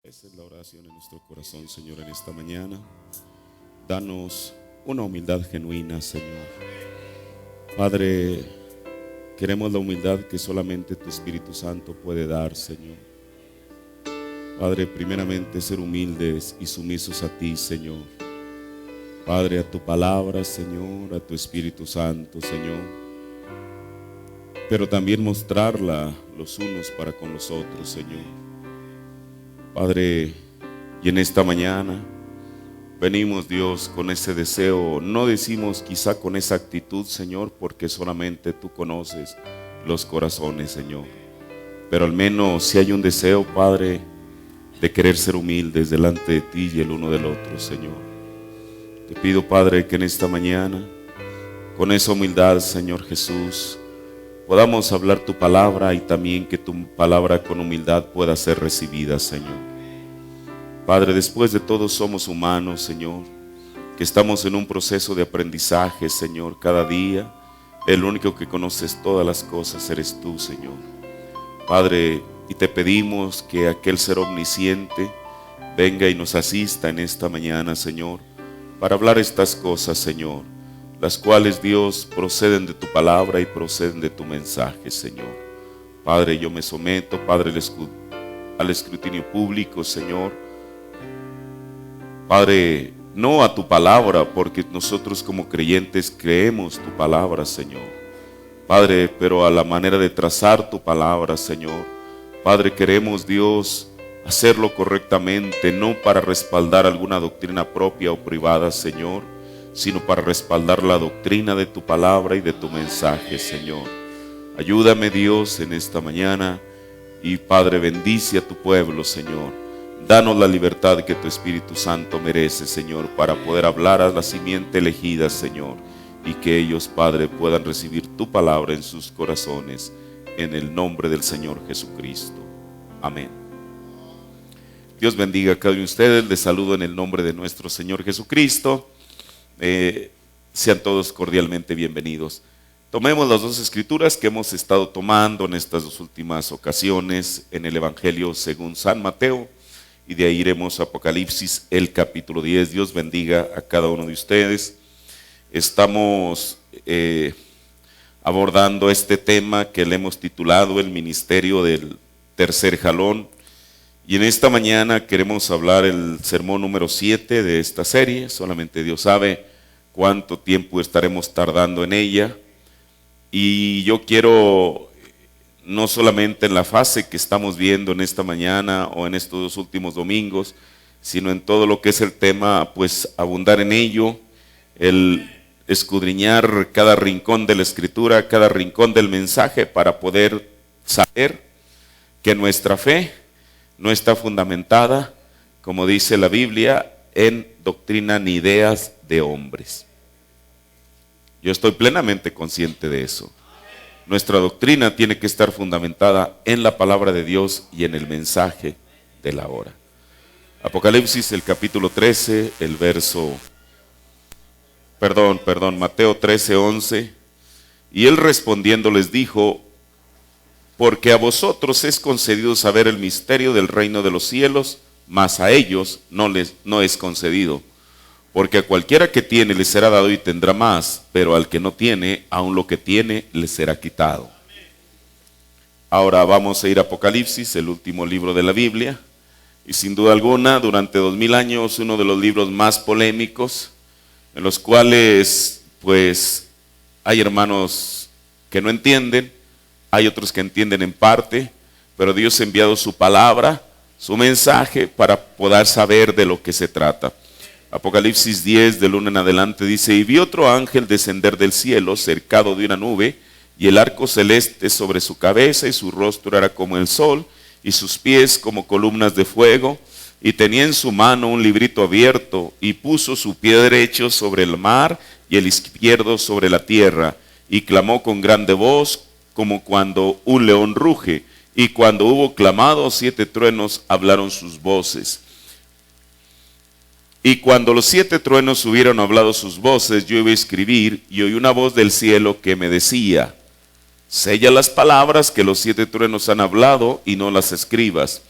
Esa es la oración en nuestro corazón, Señor, en esta mañana. Danos una humildad genuina, Señor. Padre, queremos la humildad que solamente tu Espíritu Santo puede dar, Señor. Padre, primeramente ser humildes y sumisos a ti, Señor. Padre, a tu palabra, Señor, a tu Espíritu Santo, Señor. Pero también mostrarla los unos para con los otros, Señor. Padre, y en esta mañana venimos, Dios, con ese deseo. No decimos quizá con esa actitud, Señor, porque solamente tú conoces los corazones, Señor. Pero al menos si hay un deseo, Padre, de querer ser humildes delante de ti y el uno del otro, Señor. Te pido, Padre, que en esta mañana, con esa humildad, Señor Jesús, podamos hablar tu palabra y también que tu palabra con humildad pueda ser recibida, Señor. Padre, después de todo somos humanos, Señor, que estamos en un proceso de aprendizaje, Señor, cada día. El único que conoces todas las cosas eres tú, Señor. Padre, y te pedimos que aquel ser omnisciente venga y nos asista en esta mañana, Señor, para hablar estas cosas, Señor, las cuales, Dios, proceden de tu palabra y proceden de tu mensaje, Señor. Padre, yo me someto, Padre, al escrutinio público, Señor. Padre, no a tu palabra, porque nosotros como creyentes creemos tu palabra, Señor. Padre, pero a la manera de trazar tu palabra, Señor. Padre, queremos, Dios, hacerlo correctamente, no para respaldar alguna doctrina propia o privada, Señor, sino para respaldar la doctrina de tu palabra y de tu mensaje, Señor. Ayúdame, Dios, en esta mañana y, Padre, bendice a tu pueblo, Señor. Danos la libertad que tu Espíritu Santo merece, Señor, para poder hablar a la simiente elegida, Señor, y que ellos, Padre, puedan recibir tu palabra en sus corazones, en el nombre del Señor Jesucristo. Amén. Dios bendiga a cada uno de ustedes. Les saludo en el nombre de nuestro Señor Jesucristo. Sean todos cordialmente bienvenidos. Tomemos las dos escrituras que hemos estado tomando en estas dos últimas ocasiones en el Evangelio según San Mateo, y de ahí iremos a Apocalipsis, el capítulo 10. Dios bendiga a cada uno de ustedes. Estamos abordando este tema que le hemos titulado el ministerio del tercer jalón. Y en esta mañana queremos hablar el sermón número 7 de esta serie. Solamente Dios sabe cuánto tiempo estaremos tardando en ella. Y yo quiero, no solamente en la fase que estamos viendo en esta mañana o en estos dos últimos domingos, sino en todo lo que es el tema, pues abundar en ello, el escudriñar cada rincón de la Escritura, cada rincón del mensaje, para poder saber que nuestra fe no está fundamentada, como dice la Biblia, en doctrina ni ideas de hombres. Yo estoy plenamente consciente de eso. Nuestra doctrina tiene que estar fundamentada en la palabra de Dios y en el mensaje de la hora. Apocalipsis, el capítulo 13, el verso, Mateo 13, 11. Y él respondiendo les dijo: porque a vosotros es concedido saber el misterio del reino de los cielos, mas a ellos no es concedido. Porque a cualquiera que tiene le será dado y tendrá más, pero al que no tiene, aun lo que tiene le será quitado. Ahora vamos a ir a Apocalipsis, el último libro de la Biblia, y sin duda alguna, durante 2000 años, uno de los libros más polémicos, en los cuales, pues, hay hermanos que no entienden, hay otros que entienden en parte, pero Dios ha enviado su palabra, su mensaje, para poder saber de lo que se trata. Apocalipsis 10, del 1 en adelante, dice: y vi otro ángel descender del cielo, cercado de una nube, y el arco celeste sobre su cabeza, y su rostro era como el sol, y sus pies como columnas de fuego, y tenía en su mano un librito abierto, y puso su pie derecho sobre el mar, y el izquierdo sobre la tierra, y clamó con grande voz, como cuando un león ruge, y cuando hubo clamado, 7 truenos hablaron sus voces. Y cuando los 7 truenos hubieron hablado sus voces, yo iba a escribir, y oí una voz del cielo que me decía: sella las palabras que los 7 truenos han hablado, y no las escribas.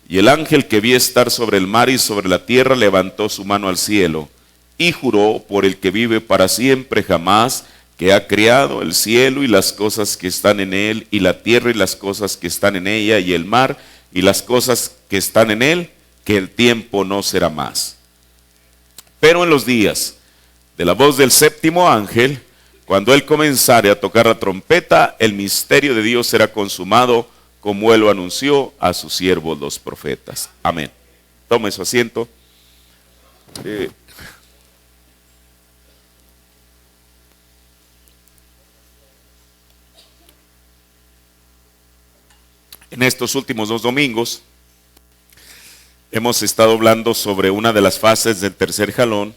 Y el ángel que vi estar sobre el mar y sobre la tierra levantó su mano al cielo y juró por el que vive para siempre jamás, que ha creado el cielo y las cosas que están en él, y la tierra y las cosas que están en ella, y el mar y las cosas que están en él, que el tiempo no será más. Pero en los días de la voz del séptimo ángel, cuando él comenzare a tocar la trompeta, el misterio de Dios será consumado, como él lo anunció a sus siervos los profetas. Amén. Tome su asiento. En estos últimos 2 domingos hemos estado hablando sobre una de las fases del tercer jalón,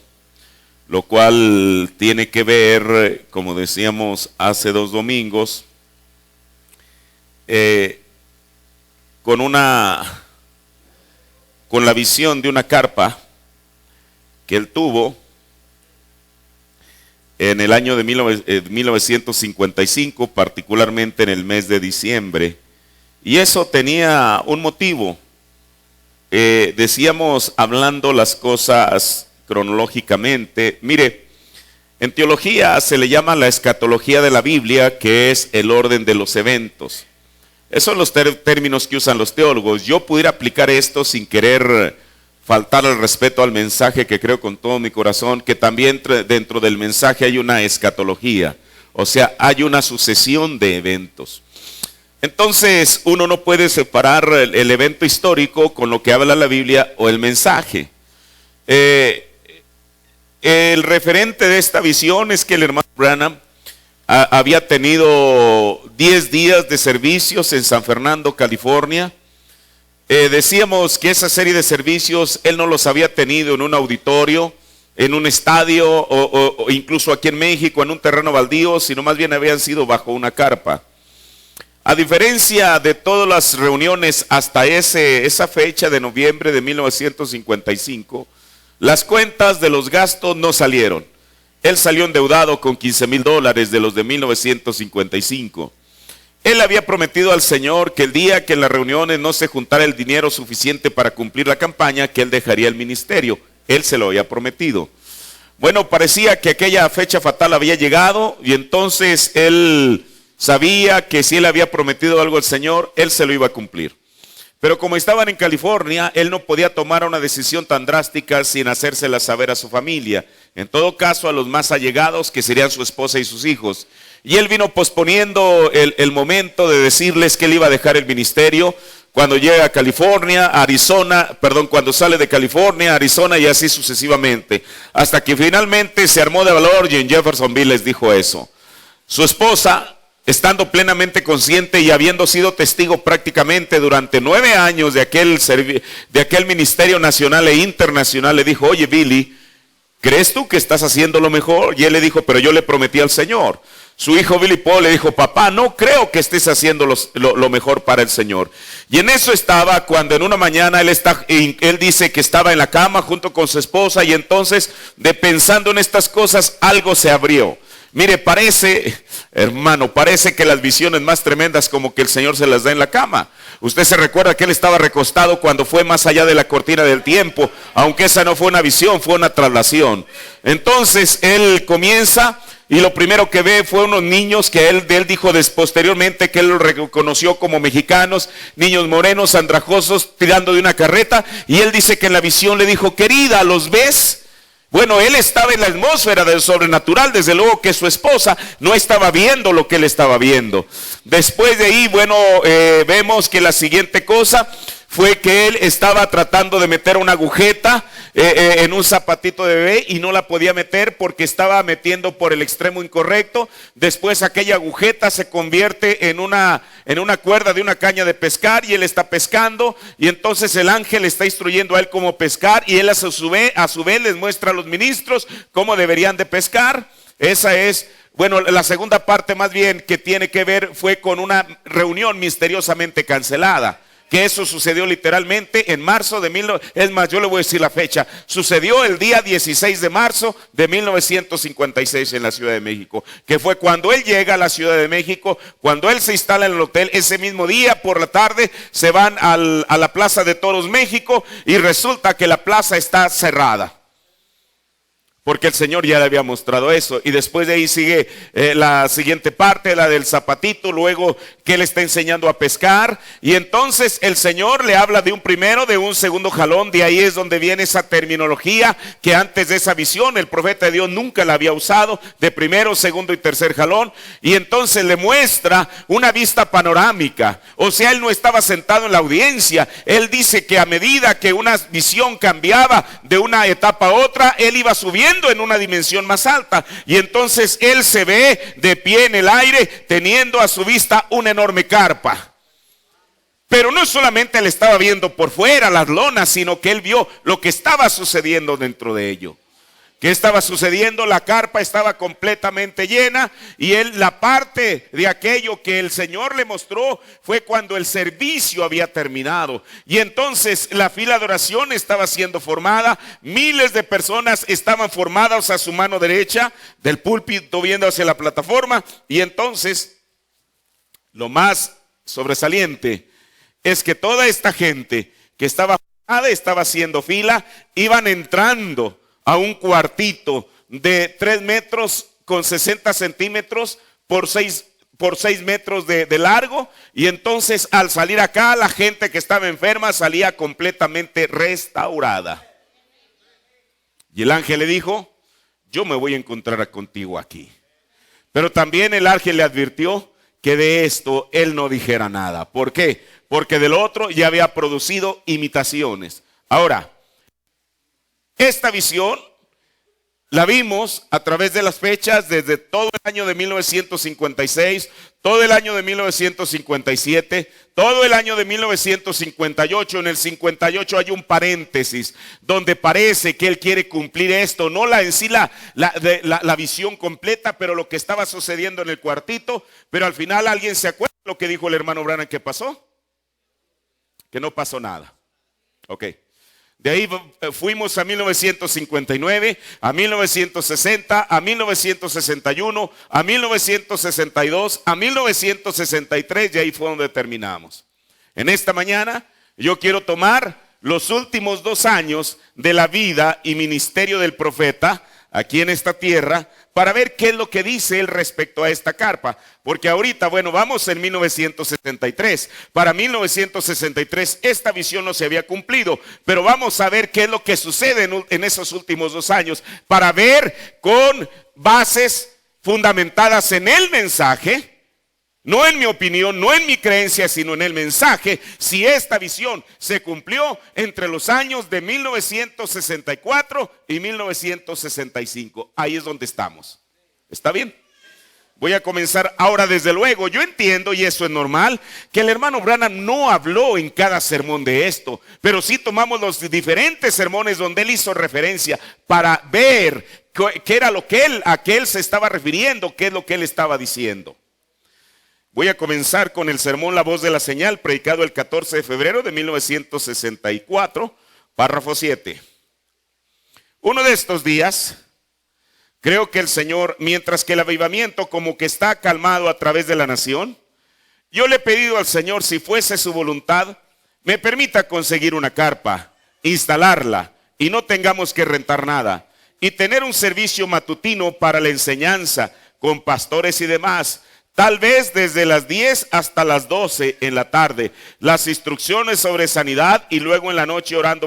lo cual tiene que ver, como decíamos hace 2 domingos, con la visión de una carpa que él tuvo en el año de 1955, particularmente en el mes de diciembre. Y eso tenía un motivo. Decíamos, hablando las cosas cronológicamente, mire, en teología se le llama la escatología de la Biblia, que es el orden de los eventos. Esos son los términos que usan los teólogos. Yo pudiera aplicar esto sin querer faltar al respeto al mensaje, que creo con todo mi corazón, que también dentro del mensaje hay una escatología, o sea, hay una sucesión de eventos. Entonces uno no puede separar el evento histórico con lo que habla la Biblia o el mensaje. El referente de esta visión es que el hermano Branham había tenido 10 días de servicios en San Fernando, California. Decíamos que esa serie de servicios él no los había tenido en un auditorio, en un estadio o incluso aquí en México en un terreno baldío, sino más bien habían sido bajo una carpa. A diferencia de todas las reuniones hasta esa fecha de noviembre de 1955, las cuentas de los gastos no salieron. Él salió endeudado con $15,000 de los de 1955. Él había prometido al Señor que el día que en las reuniones no se juntara el dinero suficiente para cumplir la campaña, que él dejaría el ministerio. Él se lo había prometido. Bueno, parecía que aquella fecha fatal había llegado y entonces él sabía que si él había prometido algo al Señor, él se lo iba a cumplir. Pero como estaban en California, él no podía tomar una decisión tan drástica sin hacérsela saber a su familia. En todo caso, a los más allegados, que serían su esposa y sus hijos. Y él vino posponiendo el momento de decirles que él iba a dejar el ministerio cuando llega a California, Arizona, cuando sale de California, Arizona y así sucesivamente. Hasta que finalmente se armó de valor y en Jeffersonville les dijo eso. Su esposa, estando plenamente consciente y habiendo sido testigo prácticamente durante 9 años de aquel ministerio nacional e internacional, le dijo: oye, Billy, ¿crees tú que estás haciendo lo mejor? Y él le dijo: pero yo le prometí al Señor. Su hijo Billy Paul le dijo: papá, no creo que estés haciendo lo mejor para el Señor. Y en eso estaba cuando en una mañana él dice que estaba en la cama junto con su esposa, y entonces, pensando en estas cosas, algo se abrió. Mire, parece que las visiones más tremendas como que el Señor se las da en la cama. Usted se recuerda que él estaba recostado cuando fue más allá de la cortina del tiempo, aunque esa no fue una visión, fue una traslación. Entonces él comienza y lo primero que ve fue unos niños que él dijo posteriormente que él los reconoció como mexicanos, niños morenos, andrajosos, tirando de una carreta, y él dice que en la visión le dijo: querida, ¿los ves? Bueno, él estaba en la atmósfera del sobrenatural, desde luego que su esposa no estaba viendo lo que él estaba viendo. Después de ahí, vemos que la siguiente cosa fue que él estaba tratando de meter una agujeta en un zapatito de bebé y no la podía meter porque estaba metiendo por el extremo incorrecto. Después aquella agujeta se convierte en una cuerda de una caña de pescar y él está pescando, y entonces el ángel está instruyendo a él cómo pescar, y él a su vez les muestra a los ministros cómo deberían de pescar. Esa es, la segunda parte más bien que tiene que ver fue con una reunión misteriosamente cancelada. que eso sucedió literalmente en marzo de es más, yo le voy a decir la fecha. Sucedió el día 16 de marzo de 1956 en la Ciudad de México, que fue cuando él llega a la Ciudad de México, cuando él se instala en el hotel. Ese mismo día por la tarde se van a la Plaza de Toros México y resulta que la plaza está cerrada, porque el Señor ya le había mostrado eso. Y después de ahí sigue la siguiente parte, la del zapatito, luego que él está enseñando a pescar. Y entonces el Señor le habla de un primero, de un segundo jalón. De ahí es donde viene esa terminología que antes de esa visión el profeta de Dios nunca la había usado, de primero, segundo y tercer jalón. Y entonces le muestra una vista panorámica. O sea, él no estaba sentado en la audiencia. Él dice que a medida que una visión cambiaba de una etapa a otra, él iba subiendo en una dimensión más alta, y entonces él se ve de pie en el aire teniendo a su vista una enorme carpa. Pero no solamente él estaba viendo por fuera las lonas, sino que él vio lo que estaba sucediendo dentro de ello. ¿Qué estaba sucediendo? La carpa estaba completamente llena, y él, la parte de aquello que el Señor le mostró fue cuando el servicio había terminado. Y entonces la fila de oración estaba siendo formada, miles de personas estaban formadas a su mano derecha del púlpito viendo hacia la plataforma. Y entonces lo más sobresaliente es que toda esta gente que estaba formada, estaba haciendo fila, iban entrando a un cuartito de 3 metros con 60 centímetros por 6 metros de largo. Y entonces al salir acá, la gente que estaba enferma salía completamente restaurada. Y el ángel le dijo: yo me voy a encontrar contigo aquí. Pero también el ángel le advirtió que de esto él no dijera nada. ¿Por qué? Porque del otro ya había producido imitaciones. Ahora, esta visión la vimos a través de las fechas desde todo el año de 1956, todo el año de 1957, todo el año de 1958. En el 58 hay un paréntesis donde parece que él quiere cumplir esto, no en sí la visión completa, pero lo que estaba sucediendo en el cuartito. Pero al final, ¿alguien se acuerda lo que dijo el hermano Branham que pasó? Que no pasó nada. Ok. De ahí fuimos a 1959, a 1960, a 1961, a 1962, a 1963, y ahí fue donde terminamos. En esta mañana yo quiero tomar los últimos 2 años de la vida y ministerio del profeta aquí en esta tierra, para ver qué es lo que dice él respecto a esta carpa. Porque ahorita, bueno, vamos en 1963. Para 1963 esta visión no se había cumplido, pero vamos a ver qué es lo que sucede en esos últimos 2 años, para ver con bases fundamentadas en el mensaje, no en mi opinión, no en mi creencia, sino en el mensaje, si esta visión se cumplió entre los años de 1964 y 1965. Ahí es donde estamos. ¿Está bien? Voy a comenzar ahora. Desde luego, yo entiendo, y eso es normal, que el hermano Branham no habló en cada sermón de esto, pero sí tomamos los diferentes sermones donde él hizo referencia para ver qué era lo que a qué él se estaba refiriendo, qué es lo que él estaba diciendo. Voy a comenzar con el sermón La Voz de la Señal, predicado el 14 de febrero de 1964, párrafo 7. Uno de estos días, creo que el Señor, mientras que el avivamiento como que está calmado a través de la nación, yo le he pedido al Señor, si fuese su voluntad, me permita conseguir una carpa, instalarla, y no tengamos que rentar nada, y tener un servicio matutino para la enseñanza, con pastores y demás, tal vez desde las 10 hasta las 12 en la tarde, las instrucciones sobre sanidad, y luego en la noche orar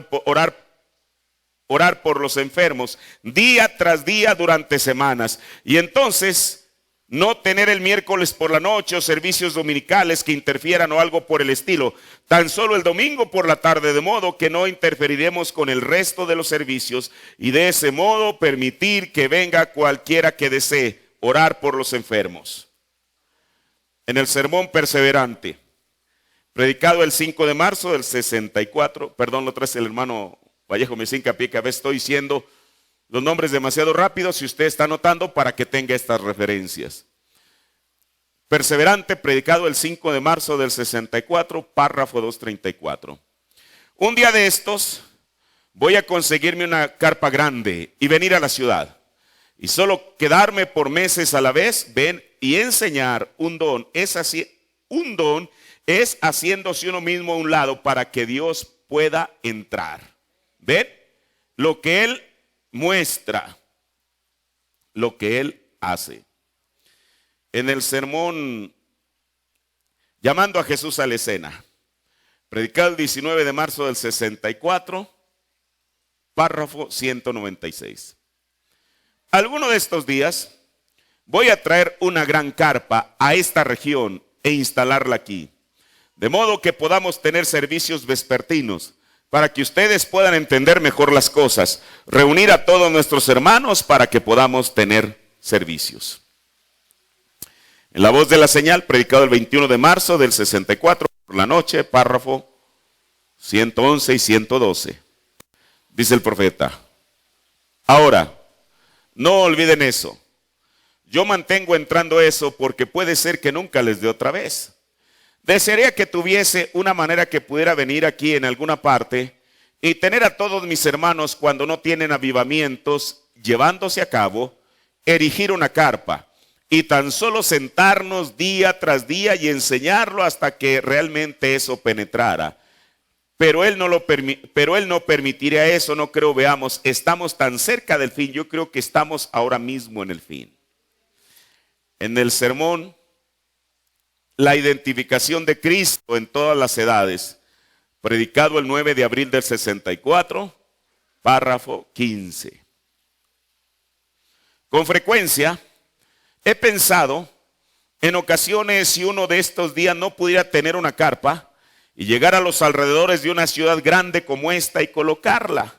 por los enfermos, día tras día durante semanas. Y entonces no tener el miércoles por la noche o servicios dominicales que interfieran o algo por el estilo, tan solo el domingo por la tarde, de modo que no interferiremos con el resto de los servicios, y de ese modo permitir que venga cualquiera que desee orar por los enfermos. En el sermón perseverante, predicado el 5 de marzo del 64, perdón, lo trae el hermano Vallejo, me hizo hincapié que a veces estoy diciendo los nombres demasiado rápido, si usted está anotando para que tenga estas referencias. perseverante, predicado el 5 de marzo del 64, párrafo 234. Un día de estos voy a conseguirme una carpa grande y venir a la ciudad. Y solo quedarme por meses a la vez, ven, y enseñar un don. Un don es haciéndose uno mismo a un lado para que Dios pueda entrar. ¿Ven? Lo que Él muestra, lo que Él hace. En el sermón Llamando a Jesús a la escena, predicado el 19 de marzo del 64, párrafo 196. Alguno de estos días voy a traer una gran carpa a esta región e instalarla aquí, de modo que podamos tener servicios vespertinos, para que ustedes puedan entender mejor las cosas, reunir a todos nuestros hermanos para que podamos tener servicios. En la voz de la señal, predicado el 21 de marzo del 64 por la noche, párrafo 111 y 112. Dice el profeta: ahora, no olviden eso. Yo mantengo entrando eso porque puede ser que nunca les dé otra vez. Desearía que tuviese una manera que pudiera venir aquí en alguna parte y tener a todos mis hermanos, cuando no tienen avivamientos llevándose a cabo, erigir una carpa y tan solo sentarnos día tras día y enseñarlo hasta que realmente eso penetrara. Pero él no permitiría eso, no creo. Veamos, estamos tan cerca del fin. Yo creo que estamos ahora mismo en el fin. En el sermón, la identificación de Cristo en todas las edades, predicado el 9 de abril del 64, párrafo 15. Con frecuencia he pensado, en ocasiones, si uno de estos días no pudiera tener una carpa y llegar a los alrededores de una ciudad grande como esta y colocarla,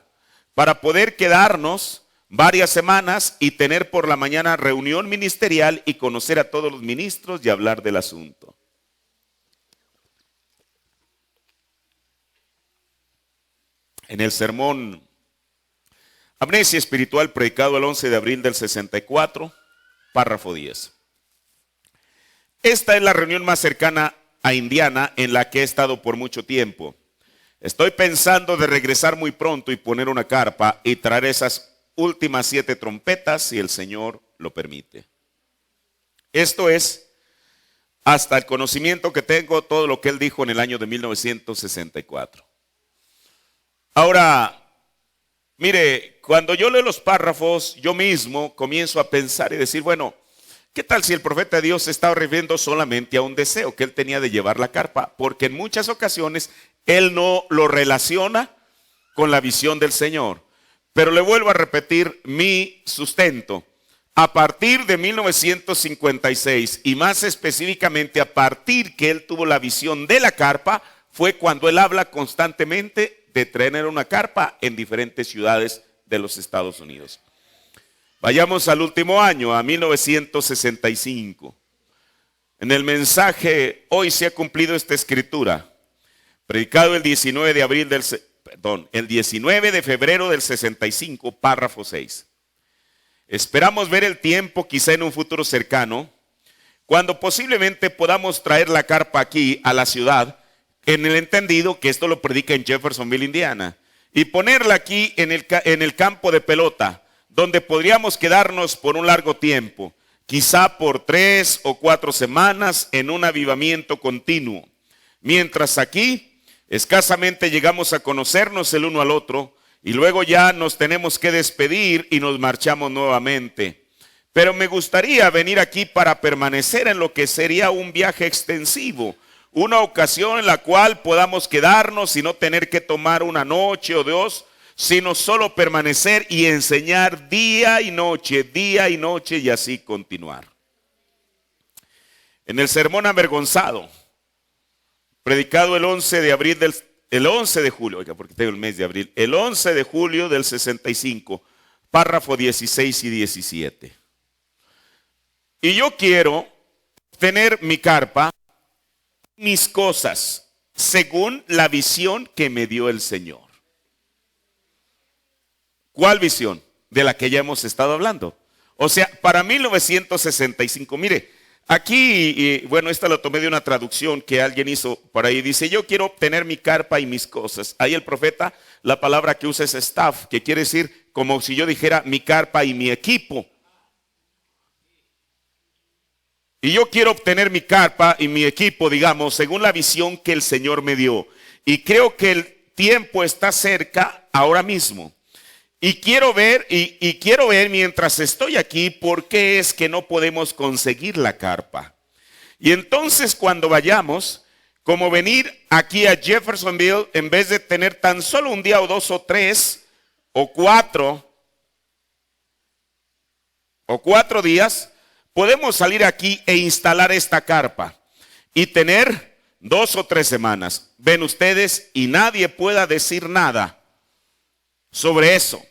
para poder quedarnos varias semanas y tener por la mañana reunión ministerial y conocer a todos los ministros y hablar del asunto. En el sermón Amnesia Espiritual, predicado el 11 de abril del 64, párrafo 10. Esta es la reunión más cercana a Indiana en la que he estado por mucho tiempo. Estoy pensando de regresar muy pronto y poner una carpa y traer esas últimas 7 trompetas, si el Señor lo permite. Esto es, hasta el conocimiento que tengo, todo lo que él dijo en el año de 1964. Ahora, mire, cuando yo leo los párrafos, yo mismo comienzo a pensar y decir, bueno, ¿qué tal si el profeta de Dios se estaba refiriendo solamente a un deseo que él tenía de llevar la carpa? Porque en muchas ocasiones él no lo relaciona con la visión del Señor. Pero le vuelvo a repetir mi sustento. A partir de 1956 y más específicamente a partir que él tuvo la visión de la carpa, fue cuando él habla constantemente de tener una carpa en diferentes ciudades de los Estados Unidos. Vayamos al último año, a 1965. En el mensaje, hoy se ha cumplido esta escritura, predicado el 19 de febrero del 65, párrafo 6. Esperamos ver el tiempo, quizá en un futuro cercano, cuando posiblemente podamos traer la carpa aquí a la ciudad, en el entendido que esto lo predica en Jeffersonville, Indiana, y ponerla aquí en el campo de pelota, donde podríamos quedarnos por un largo tiempo, quizá por 3 o 4 semanas en un avivamiento continuo. Mientras aquí escasamente llegamos a conocernos el uno al otro y luego ya nos tenemos que despedir y nos marchamos nuevamente. Pero me gustaría venir aquí para permanecer en lo que sería un viaje extensivo, una ocasión en la cual podamos quedarnos y no tener que tomar una noche o 2, sino solo permanecer y enseñar día y noche y así continuar. En el sermón avergonzado, predicado el 11 de julio, oiga, porque tengo el mes de abril, el 11 de julio del 65, párrafo 16 y 17. Y yo quiero tener mi carpa, mis cosas, según la visión que me dio el Señor. ¿Cuál visión? De la que ya hemos estado hablando. O sea, para 1965, mire, Aquí, bueno, esta lo tomé de una traducción que alguien hizo por ahí. Dice, yo quiero obtener mi carpa y mis cosas. Ahí el profeta, la palabra que usa es staff, que quiere decir como si yo dijera mi carpa y mi equipo. Y yo quiero obtener mi carpa y mi equipo, digamos, según la visión que el Señor me dio. Y creo que el tiempo está cerca ahora mismo. Y quiero ver, quiero ver mientras estoy aquí por qué es que no podemos conseguir la carpa. Y entonces cuando vayamos, como venir aquí a Jeffersonville, en vez de tener tan solo un día o 2 o 3 o 4 días, podemos salir aquí e instalar esta carpa y tener 2 o 3 semanas. Ven ustedes, y nadie pueda decir nada sobre eso.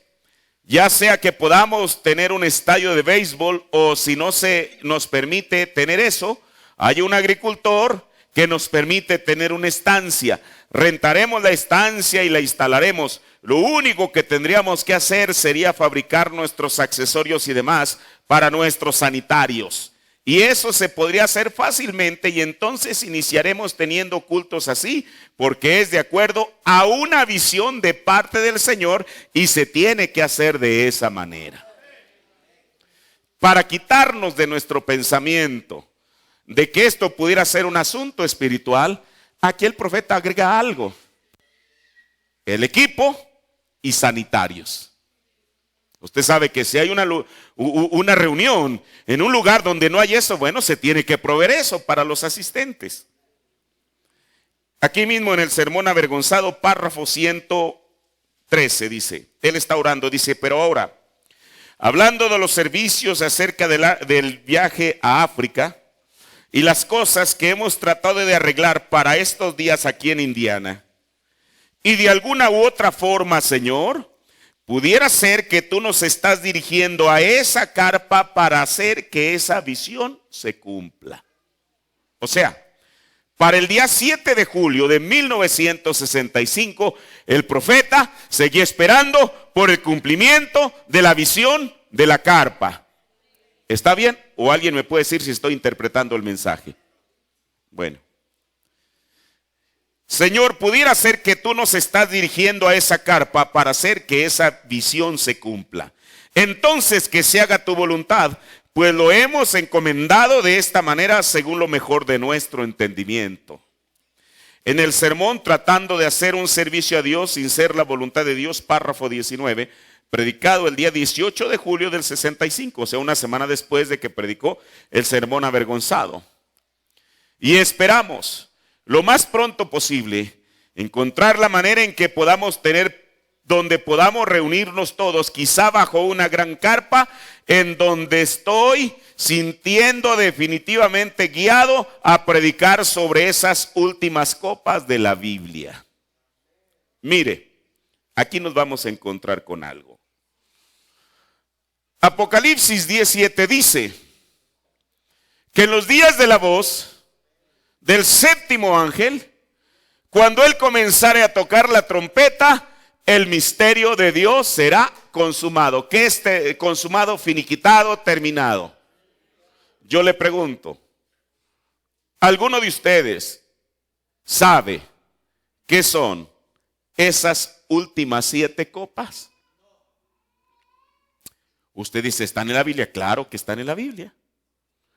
Ya sea que podamos tener un estadio de béisbol, o si no se nos permite tener eso, hay un agricultor que nos permite tener una estancia. Rentaremos la estancia y la instalaremos. Lo único que tendríamos que hacer sería fabricar nuestros accesorios y demás para nuestros sanitarios. Y eso se podría hacer fácilmente, y entonces iniciaremos teniendo cultos así, porque es de acuerdo a una visión de parte del Señor y se tiene que hacer de esa manera. Para quitarnos de nuestro pensamiento de que esto pudiera ser un asunto espiritual, aquí el profeta agrega algo: el equipo y sanitarios. Usted sabe que si hay una reunión en un lugar donde no hay eso, bueno, se tiene que proveer eso para los asistentes. Aquí mismo en el sermón avergonzado, párrafo 113 dice, él está orando, dice, pero ahora, hablando de los servicios acerca del viaje a África y las cosas que hemos tratado de arreglar para estos días aquí en Indiana, y de alguna u otra forma, Señor, pudiera ser que tú nos estás dirigiendo a esa carpa para hacer que esa visión se cumpla. O sea, para el día 7 de julio de 1965, el profeta seguía esperando por el cumplimiento de la visión de la carpa. ¿Está bien? ¿O alguien me puede decir si estoy interpretando el mensaje? Bueno. Señor, pudiera ser que tú nos estás dirigiendo a esa carpa para hacer que esa visión se cumpla. Entonces, que se haga tu voluntad, pues lo hemos encomendado de esta manera según lo mejor de nuestro entendimiento. En el sermón, tratando de hacer un servicio a Dios sin ser la voluntad de Dios, párrafo 19, predicado el día 18 de julio del 65, o sea, una semana después de que predicó el sermón avergonzado. Y esperamos lo más pronto posible encontrar la manera en que podamos tener, donde podamos reunirnos todos, quizá bajo una gran carpa, en donde estoy sintiendo definitivamente guiado a predicar sobre esas últimas copas de la Biblia. Mire, aquí nos vamos a encontrar con algo. Apocalipsis 17 dice que en los días de la voz del séptimo ángel, cuando él comenzare a tocar la trompeta, el misterio de Dios será consumado. ¿Qué es consumado? Finiquitado, terminado. Yo le pregunto, ¿alguno de ustedes sabe qué son esas últimas 7 copas? Usted dice, ¿están en la Biblia? Claro que están en la Biblia.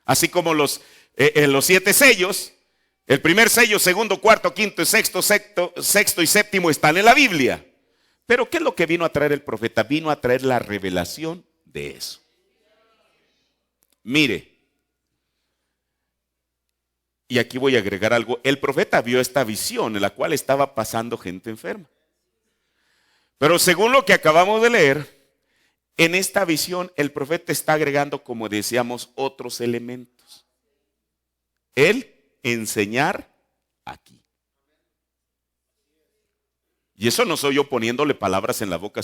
Así como los 7 sellos. El primer sello, segundo, cuarto, quinto y sexto y séptimo están en la Biblia. Pero ¿qué es lo que vino a traer el profeta? Vino a traer la revelación de eso. Mire, y aquí voy a agregar algo. El profeta vio esta visión en la cual estaba pasando gente enferma. Pero según lo que acabamos de leer, en esta visión el profeta está agregando, como decíamos, otros elementos. Él enseñar aquí. Y eso no soy yo poniéndole palabras en la boca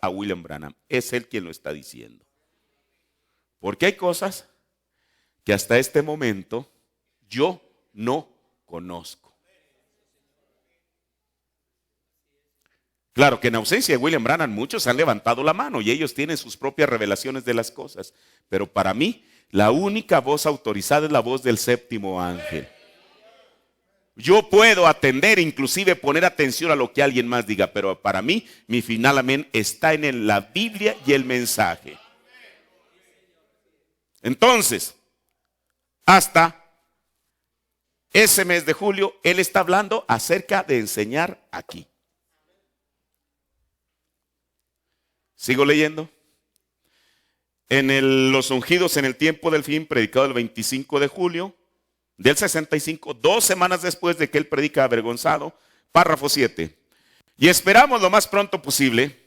a William Branham. Es él quien lo está diciendo. Porque hay cosas que hasta este momento yo no conozco. Claro que en ausencia de William Branham muchos han levantado la mano y ellos tienen sus propias revelaciones de las cosas. Pero para mí, la única voz autorizada es la voz del séptimo ángel. Yo puedo atender, inclusive poner atención a lo que alguien más diga, pero para mí, mi final amén está en la Biblia y el mensaje. Entonces, hasta ese mes de julio, él está hablando acerca de enseñar aquí. Sigo leyendo. Los ungidos en el tiempo del fin, predicado el 25 de julio del 65, 2 semanas después de que él predica avergonzado, párrafo 7. Y esperamos lo más pronto posible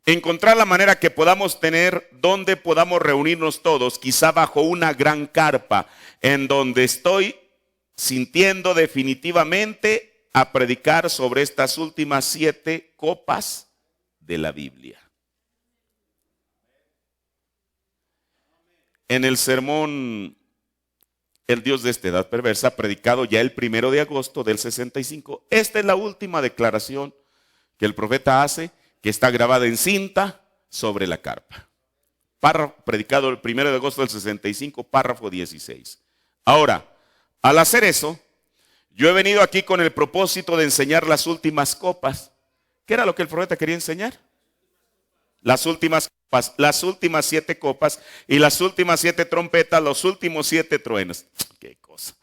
encontrar la manera que podamos tener donde podamos reunirnos todos, quizá bajo una gran carpa, en donde estoy sintiendo definitivamente a predicar sobre estas últimas 7 copas de la Biblia. En el sermón El Dios de esta edad perversa, predicado ya el 1 de agosto del 65, esta es la última declaración que el profeta hace, que está grabada en cinta sobre la carpa. Párrafo, predicado el 1 de agosto del 65, párrafo 16. Ahora, al hacer eso, yo he venido aquí con el propósito de enseñar las últimas copas. ¿Qué era lo que el profeta quería enseñar? Las últimas copas, las últimas 7 copas y las últimas 7 trompetas, los últimos 7 truenos. Qué cosa.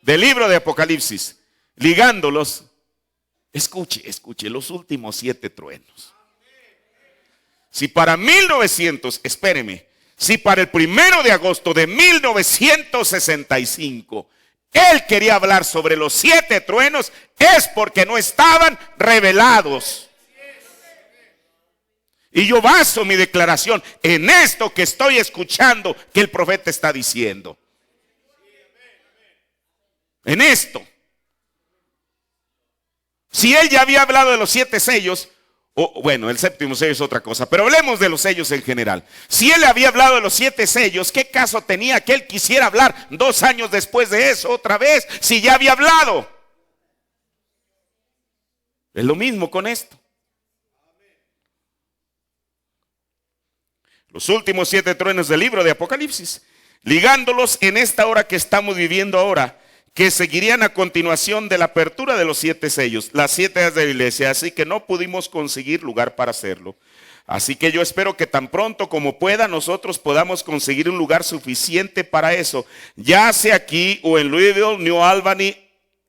Del libro de Apocalipsis, ligándolos, escuche, los últimos 7 truenos. Si para 1900, espéreme, si para el 1 de agosto de 1965, él quería hablar sobre los 7 truenos, es porque no estaban revelados. Y yo baso mi declaración en esto que estoy escuchando que el profeta está diciendo. En esto. Si él ya había hablado de los 7 sellos, bueno, el séptimo sello es otra cosa, pero hablemos de los sellos en general. Si él había hablado de los 7 sellos, ¿qué caso tenía que él quisiera hablar 2 años después de eso otra vez, si ya había hablado? Es lo mismo con esto. Los últimos 7 truenos del libro de Apocalipsis, ligándolos en esta hora que estamos viviendo ahora, que seguirían a continuación de la apertura de los 7 sellos, las 7 edades de la iglesia, así que no pudimos conseguir lugar para hacerlo. Así que yo espero que tan pronto como pueda nosotros podamos conseguir un lugar suficiente para eso, ya sea aquí o en Louisville, New Albany,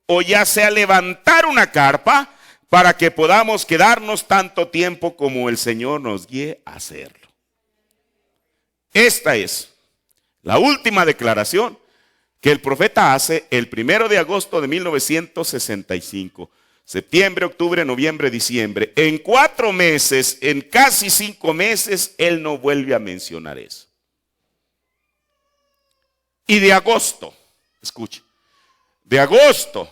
o ya sea levantar una carpa para que podamos quedarnos tanto tiempo como el Señor nos guíe a hacerlo. Esta es la última declaración que el profeta hace el 1 de agosto de 1965. Septiembre, octubre, noviembre, diciembre. En 4 meses, en casi 5 meses, él no vuelve a mencionar eso. Y de agosto, escuche, de agosto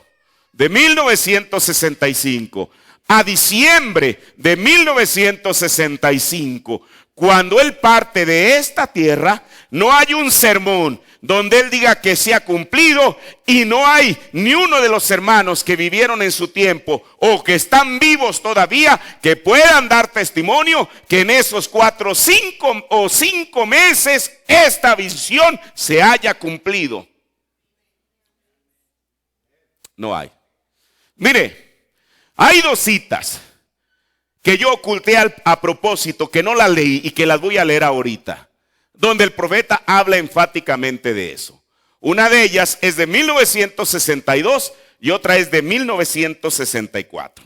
de 1965 a diciembre de 1965, cuando él parte de esta tierra, no hay un sermón donde él diga que se ha cumplido, y no hay ni uno de los hermanos que vivieron en su tiempo o que están vivos todavía que puedan dar testimonio que en esos 4, 5 o 5 meses esta visión se haya cumplido. No hay. Mire, hay 2 citas que yo oculté a propósito, que no las leí y que las voy a leer ahorita, donde el profeta habla enfáticamente de eso. Una de ellas es de 1962 y otra es de 1964.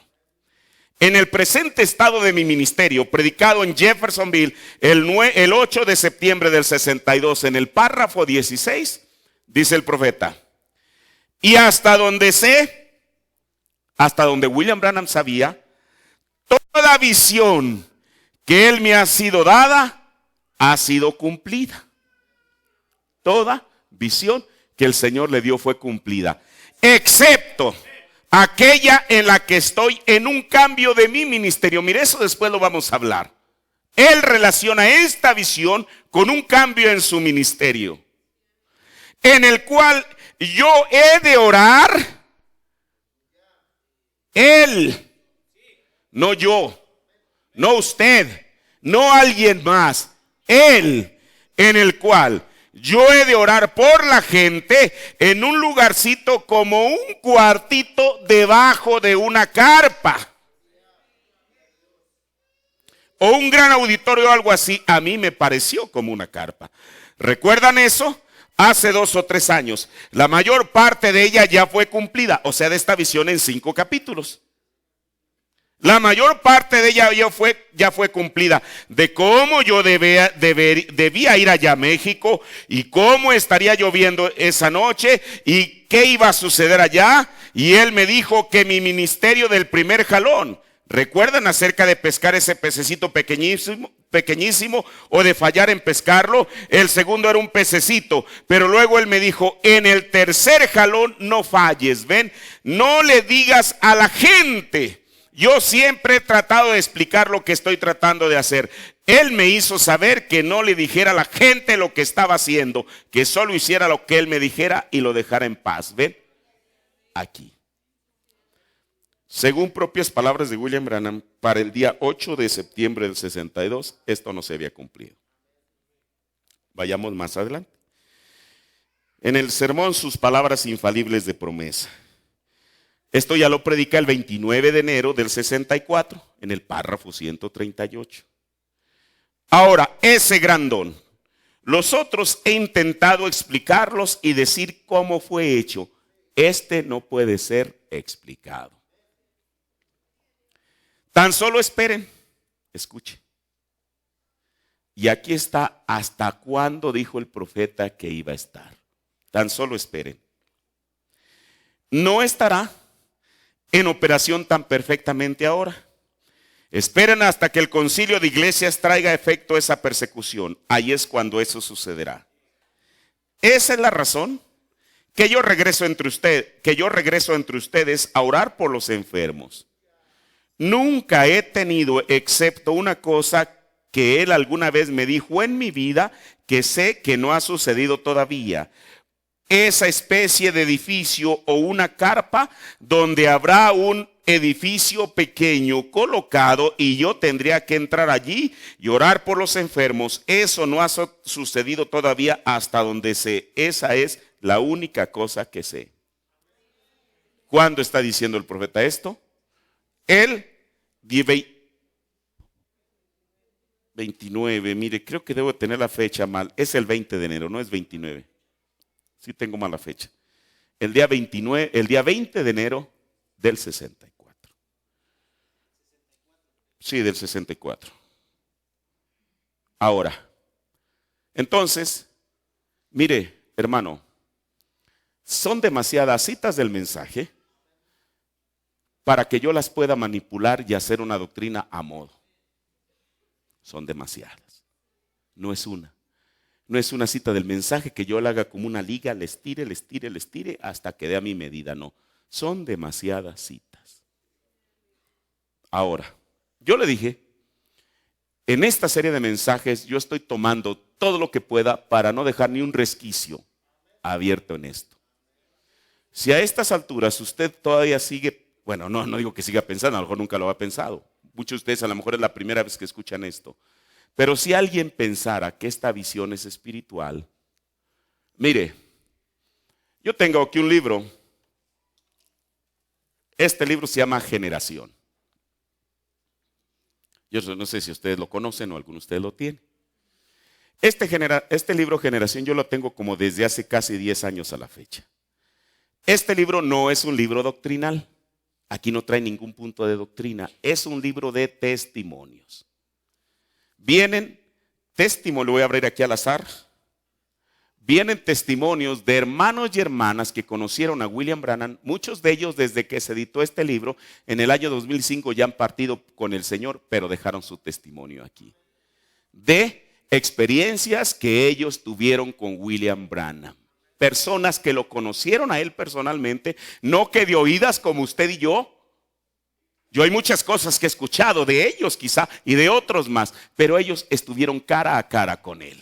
En el presente estado de mi ministerio, predicado en Jeffersonville el 8 de septiembre del 62, en el párrafo 16, dice el profeta: y hasta donde sé, hasta donde William Branham sabía, toda visión que él me ha sido dada ha sido cumplida. Toda visión que el Señor le dio fue cumplida, excepto aquella en la que estoy en un cambio de mi ministerio. Mire, eso después lo vamos a hablar. Él relaciona esta visión con un cambio en su ministerio, en el cual yo he de orar, él, no yo. No usted, no alguien más. Él, en el cual yo he de orar por la gente en un lugarcito como un cuartito debajo de una carpa. O un gran auditorio o algo así. A mí me pareció como una carpa. ¿Recuerdan eso? Hace 2 o 3 años. La mayor parte de ella ya fue cumplida. O sea, de esta visión en 5 capítulos. La mayor parte de ella ya fue cumplida. De cómo yo debía ir allá a México. Y cómo estaría lloviendo esa noche. Y qué iba a suceder allá. Y él me dijo que mi ministerio del primer jalón. ¿Recuerdan acerca de pescar ese pececito pequeñísimo o de fallar en pescarlo? El segundo era un pececito, pero luego él me dijo, en el tercer jalón no falles, ven, no le digas a la gente. Yo siempre he tratado de explicar lo que estoy tratando de hacer. Él me hizo saber que no le dijera a la gente lo que estaba haciendo, que solo hiciera lo que él me dijera y lo dejara en paz, ven, aquí. Según propias palabras de William Branham, para el día 8 de septiembre del 62, esto no se había cumplido. Vayamos más adelante. En el sermón, sus palabras infalibles de promesa. Esto ya lo predica el 29 de enero del 64, en el párrafo 138. Ahora, ese gran don, los otros he intentado explicarlos y decir cómo fue hecho. Este no puede ser explicado. Tan solo esperen, escuche. Y aquí está hasta cuándo dijo el profeta que iba a estar. Tan solo esperen. No estará en operación tan perfectamente ahora. Esperen hasta que el concilio de iglesias traiga efecto esa persecución. Ahí es cuando eso sucederá. Esa es la razón que yo regreso entre ustedes a orar por los enfermos. Nunca he tenido, excepto una cosa que él alguna vez me dijo en mi vida, que sé que no ha sucedido todavía. Esa especie de edificio o una carpa donde habrá un edificio pequeño colocado y yo tendría que entrar allí y orar por los enfermos. Eso no ha sucedido todavía hasta donde sé. Esa es la única cosa que sé. ¿Cuándo está diciendo el profeta esto? El 29, mire, creo que debo tener la fecha mal. Es el 20 de enero, no es 29. Sí tengo mala fecha. El día 20 de enero del 64. Sí, del 64. Ahora, entonces, mire, hermano, son demasiadas citas del mensaje para que yo las pueda manipular y hacer una doctrina a modo. Son demasiadas. No es una. No es una cita del mensaje que yo la haga como una liga, le estire hasta que dé a mi medida. No, son demasiadas citas. Ahora, yo le dije, en esta serie de mensajes yo estoy tomando todo lo que pueda para no dejar ni un resquicio abierto en esto. Si a estas alturas usted todavía sigue, bueno, no digo que siga pensando, a lo mejor nunca lo ha pensado. Muchos de ustedes a lo mejor es la primera vez que escuchan esto. Pero si alguien pensara que esta visión es espiritual, mire, yo tengo aquí un libro. Este libro se llama Generación. Yo no sé si ustedes lo conocen o alguno de ustedes lo tiene. Este libro Generación yo lo tengo como desde hace casi 10 años a la fecha. Este libro no es un libro doctrinal. Aquí no trae ningún punto de doctrina. Es un libro de testimonios. Vienen testimonios, lo voy a abrir aquí al azar. Vienen testimonios de hermanos y hermanas que conocieron a William Branham. Muchos de ellos desde que se editó este libro, en el año 2005 ya han partido con el Señor, pero dejaron su testimonio aquí. De experiencias que ellos tuvieron con William Branham. Personas que lo conocieron a él personalmente, no que de oídas como usted y yo. Yo hay muchas cosas que he escuchado de ellos quizá y de otros más, pero ellos estuvieron cara a cara con él.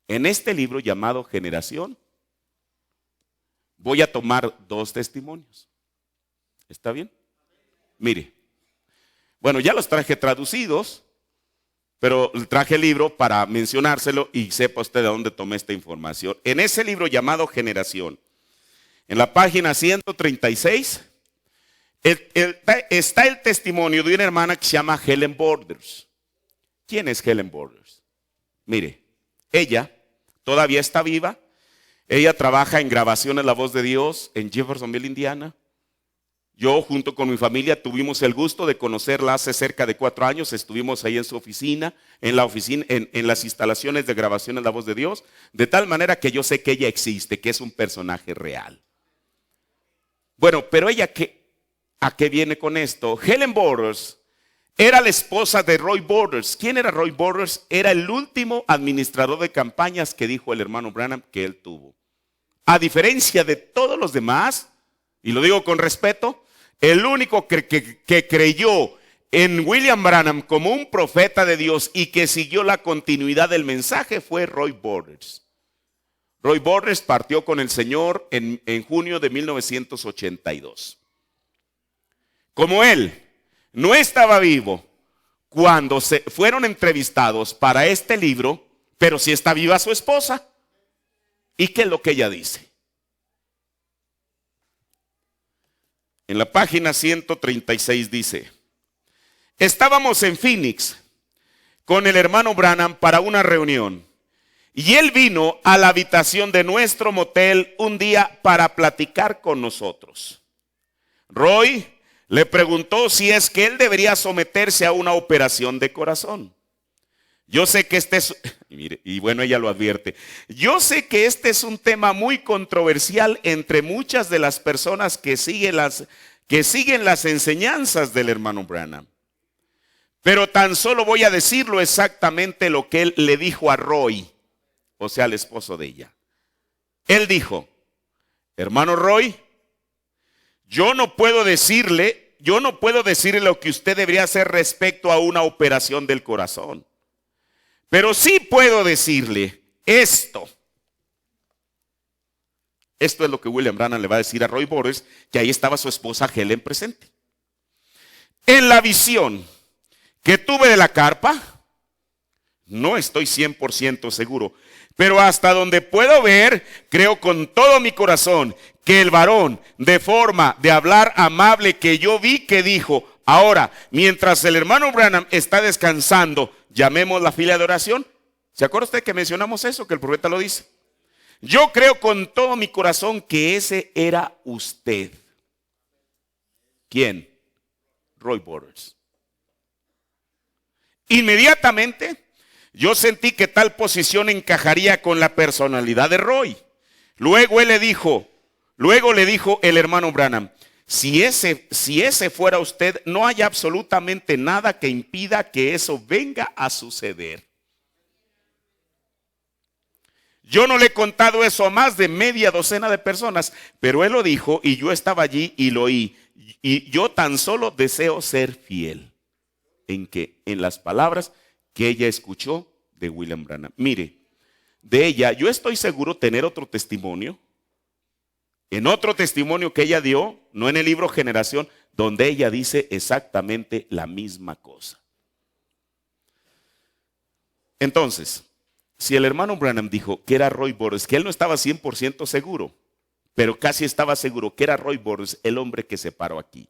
En este libro llamado Generación, voy a tomar 2 testimonios. ¿Está bien? Mire, Bueno, ya los traje traducidos, pero traje el libro para mencionárselo y sepa usted de dónde tomé esta información. En ese libro llamado Generación, en la página 136, está el testimonio de una hermana que se llama Helen Borders. ¿Quién es Helen Borders? Mire, ella todavía está viva. Ella trabaja en grabaciones La Voz de Dios en Jeffersonville, Indiana. Yo junto con mi familia tuvimos el gusto de conocerla hace cerca de 4 años. Estuvimos ahí en su oficina, en las instalaciones de grabaciones La Voz de Dios, de tal manera que yo sé que ella existe, que es un personaje real. Bueno, pero ella, ¿a qué viene con esto? Helen Borders era la esposa de Roy Borders. ¿Quién era Roy Borders? Era el último administrador de campañas que dijo el hermano Branham que él tuvo. A diferencia de todos los demás, y lo digo con respeto, el único que creyó en William Branham como un profeta de Dios y que siguió la continuidad del mensaje fue Roy Borders. Roy Borders partió con el Señor en junio de 1982. Como él no estaba vivo cuando se fueron entrevistados para este libro, pero sí está viva su esposa. ¿Y qué es lo que ella dice? En la página 136 dice: estábamos en Phoenix con el hermano Branham para una reunión y él vino a la habitación de nuestro motel un día para platicar con nosotros. Roy le preguntó si es que él debería someterse a una operación de corazón. Yo sé que y bueno, ella lo advierte, yo sé que este es un tema muy controversial entre muchas de las personas que siguen las enseñanzas del hermano Branham. Pero tan solo voy a decirlo exactamente lo que él le dijo a Roy, o sea, al esposo de ella. Él dijo: hermano Roy, yo no puedo decirle lo que usted debería hacer respecto a una operación del corazón. Pero sí puedo decirle esto. Esto es lo que William Branham le va a decir a Roy Borders, que ahí estaba su esposa Helen presente. En la visión que tuve de la carpa, no estoy 100% seguro, pero hasta donde puedo ver, creo con todo mi corazón que el varón, de forma de hablar amable que yo vi, que dijo: ahora, mientras el hermano Branham está descansando, llamemos la fila de oración. ¿Se acuerda usted que mencionamos eso, que el profeta lo dice? Yo creo con todo mi corazón que ese era usted. ¿Quién? Roy Borders. Inmediatamente yo sentí que tal posición encajaría con la personalidad de Roy. Luego le dijo el hermano Branham: si ese fuera usted, no hay absolutamente nada que impida que eso venga a suceder. Yo no le he contado eso a más de media docena de personas, pero él lo dijo y yo estaba allí y lo oí. Y yo tan solo deseo ser fiel en las palabras que ella escuchó de William Branham. Mire, de ella yo estoy seguro tener otro testimonio. En otro testimonio que ella dio, no en el libro Generación, donde ella dice exactamente la misma cosa. Entonces, si el hermano Branham dijo que era Roy Borders, que él no estaba 100% seguro, pero casi estaba seguro que era Roy Borders el hombre que se paró aquí.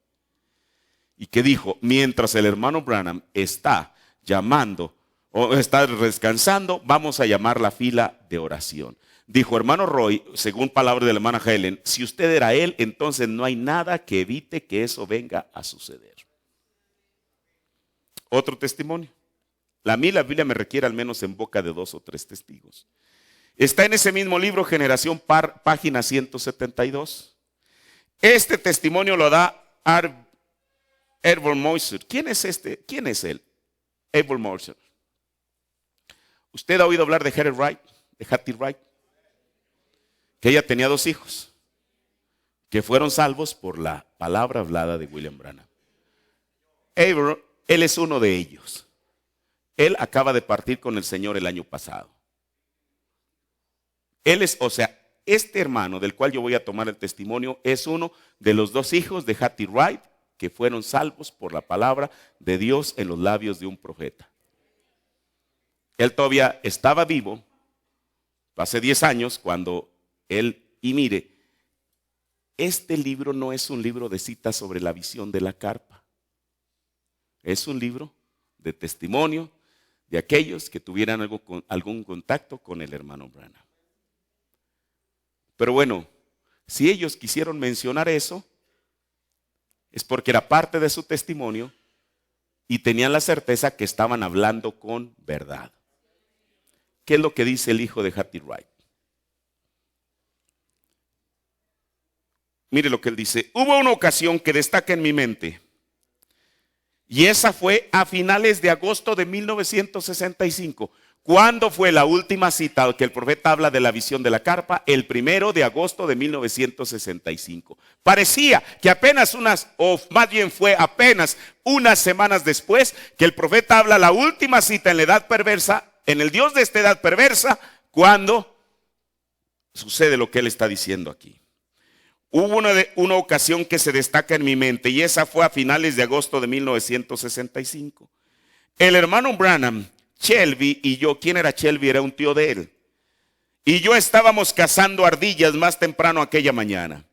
Y que dijo: mientras el hermano Branham está llamando o está descansando, vamos a llamar la fila de oración. Dijo: hermano Roy, según palabras de la hermana Helen, si usted era él, entonces no hay nada que evite que eso venga a suceder. Otro testimonio. La Biblia me requiere al menos en boca de 2 o 3 testigos. Está en ese mismo libro, Generación, página 172. Este testimonio lo da Abel Moser. ¿Quién es este? ¿Quién es él? Abel Moser. ¿Usted ha oído hablar de Hattie Wright? Que ella tenía 2 hijos que fueron salvos por la palabra hablada de William Branham. Abel, él es uno de ellos. Él acaba de partir con el Señor el año pasado. Este hermano del cual yo voy a tomar el testimonio es uno de los 2 hijos de Hattie Wright, que fueron salvos por la palabra de Dios en los labios de un profeta. Él todavía estaba vivo, hace 10 años, cuando él, y mire, este libro no es un libro de citas sobre la visión de la carpa. Es un libro de testimonio de aquellos que tuvieran algún contacto con el hermano Branham. Pero bueno, si ellos quisieron mencionar eso, es porque era parte de su testimonio y tenían la certeza que estaban hablando con verdad. ¿Qué es lo que dice el hijo de Hattie Wright? Mire lo que él dice. Hubo una ocasión que destaca en mi mente, y esa fue a finales de agosto de 1965. ¿Cuándo fue la última cita que el profeta habla de la visión de la carpa? El 1 de agosto de 1965. Parecía que apenas fue apenas unas semanas después que el profeta habla la última cita en la edad perversa, en el Dios de esta edad perversa, cuando sucede lo que él está diciendo aquí. Hubo una ocasión que se destaca en mi mente, y esa fue a finales de agosto de 1965. El hermano Branham, Shelby y yo, ¿quién era Shelby? Era un tío de él. Y yo estábamos cazando ardillas más temprano aquella mañana.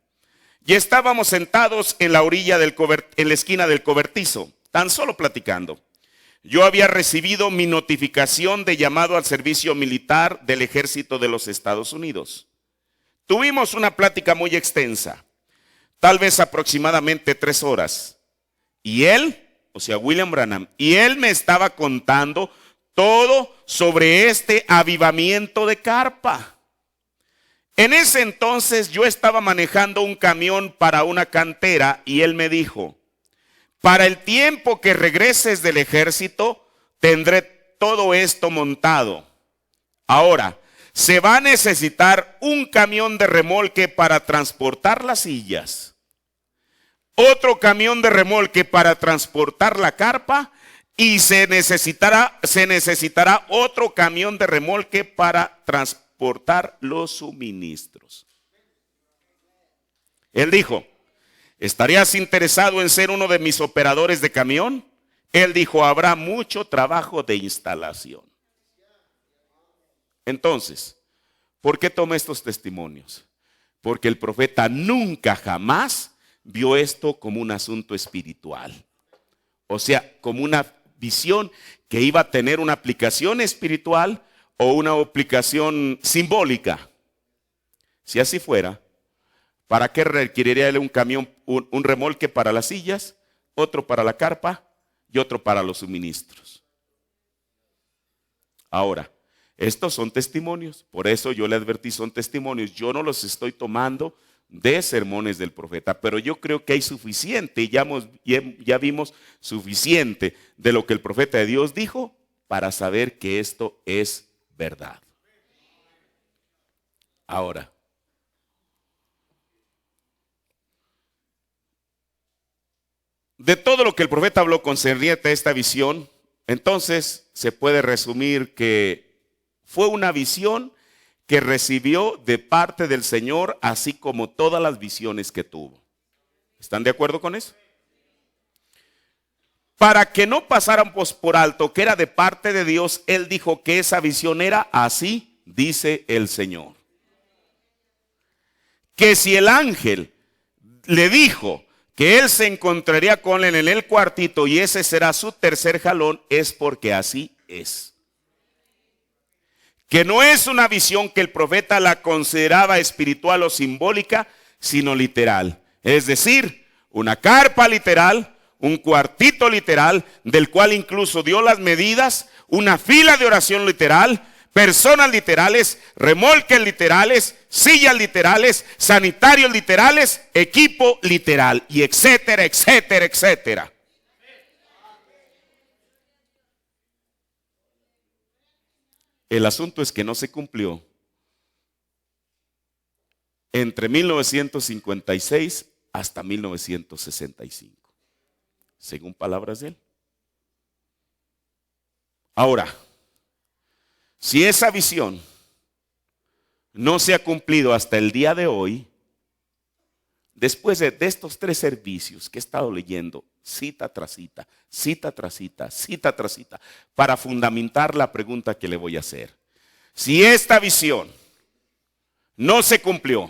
Y estábamos sentados en la orilla en la esquina del cobertizo, tan solo platicando. Yo había recibido mi notificación de llamado al servicio militar del ejército de los Estados Unidos. Tuvimos una plática muy extensa, tal vez aproximadamente 3 horas. Y él, o sea, William Branham, y él me estaba contando todo sobre este avivamiento de carpa. En ese entonces yo estaba manejando un camión para una cantera y él me dijo, para el tiempo que regreses del ejército, tendré todo esto montado. Ahora, se va a necesitar un camión de remolque para transportar las sillas, otro camión de remolque para transportar la carpa y se necesitará otro camión de remolque para transportar los suministros. Él dijo, ¿estarías interesado en ser uno de mis operadores de camión? Él dijo, habrá mucho trabajo de instalación. Entonces, ¿por qué toma estos testimonios? Porque el profeta nunca jamás vio esto como un asunto espiritual. O sea, como una visión que iba a tener una aplicación espiritual o una aplicación simbólica. Si así fuera, ¿para qué requeriría él un camión, un remolque para las sillas, otro para la carpa y otro para los suministros? Ahora, estos son testimonios, por eso yo le advertí, son testimonios. Yo no los estoy tomando de sermones del profeta, pero yo creo que hay suficiente, ya vimos suficiente de lo que el profeta de Dios dijo para saber que esto es verdad. Ahora, de todo lo que el profeta habló concerniente a esta visión, entonces se puede resumir que fue una visión que recibió de parte del Señor, así como todas las visiones que tuvo. ¿Están de acuerdo con eso? Para que no pasáramos por alto que era de parte de Dios, Él dijo que esa visión era así, dice el Señor. Que si el ángel le dijo que él se encontraría con él en el cuartito y ese será su tercer jalón, es porque así es. Que no es una visión que el profeta la consideraba espiritual o simbólica, sino literal. Es decir, una carpa literal, un cuartito literal, del cual incluso dio las medidas, una fila de oración literal, personas literales, remolques literales, sillas literales, sanitarios literales, equipo literal, y etcétera, etcétera, etcétera. El asunto es que no se cumplió entre 1956 hasta 1965, según palabras de él. Ahora, si esa visión no se ha cumplido hasta el día de hoy, después de estos 3 servicios que he estado leyendo, cita tras cita, cita tras cita, cita tras cita, para fundamentar la pregunta que le voy a hacer. Si esta visión no se cumplió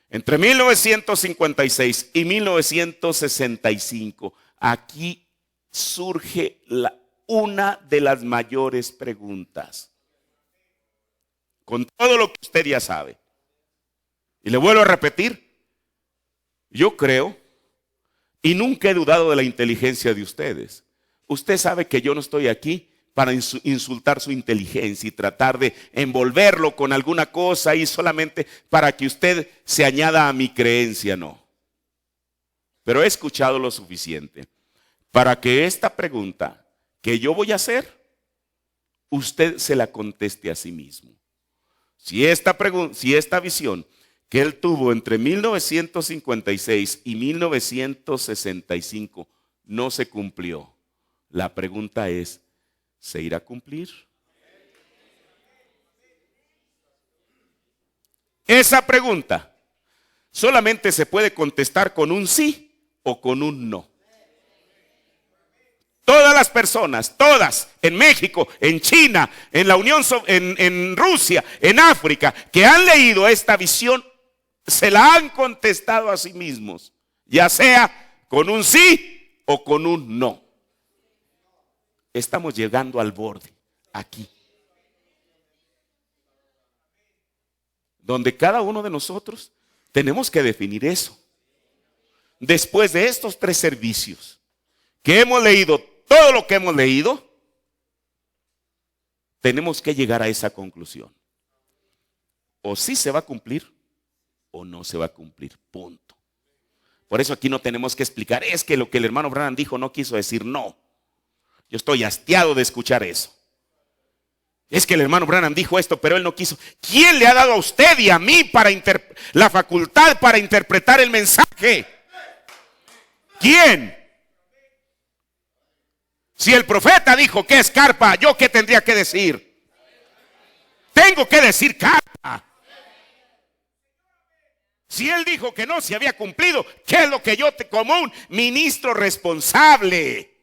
entre 1956 y 1965, aquí surge una de las mayores preguntas. Con todo lo que usted ya sabe. Y le vuelvo a repetir, yo creo, y nunca he dudado de la inteligencia de ustedes. Usted sabe que yo no estoy aquí para insultar su inteligencia y tratar de envolverlo con alguna cosa y solamente para que usted se añada a mi creencia, no. Pero he escuchado lo suficiente para que esta pregunta que yo voy a hacer, usted se la conteste a sí mismo. Si esta visión que él tuvo entre 1956 y 1965 no se cumplió, la pregunta es, ¿se irá a cumplir? Esa pregunta solamente se puede contestar con un sí o con un no. Todas las personas, todas, en México, en China, en la en Rusia, en África, que han leído esta visión, se la han contestado a sí mismos, ya sea con un sí o con un no. Estamos llegando al borde, aquí, donde cada uno de nosotros tenemos que definir eso. Después de estos 3 servicios que hemos leído, todo lo que hemos leído, tenemos que llegar a esa conclusión. O sí se va a cumplir o no se va a cumplir, punto. Por eso aquí no tenemos que explicar, es que lo que el hermano Branham dijo no quiso decir, no. Yo estoy hastiado de escuchar eso. Es que el hermano Branham dijo esto, pero él no quiso. ¿Quién le ha dado a usted y a mí la facultad para interpretar el mensaje? ¿Quién? Si el profeta dijo que es carpa, ¿yo qué tendría que decir? Tengo que decir carpa. Si él dijo que no se había cumplido, ¿qué es lo que yo como un ministro responsable?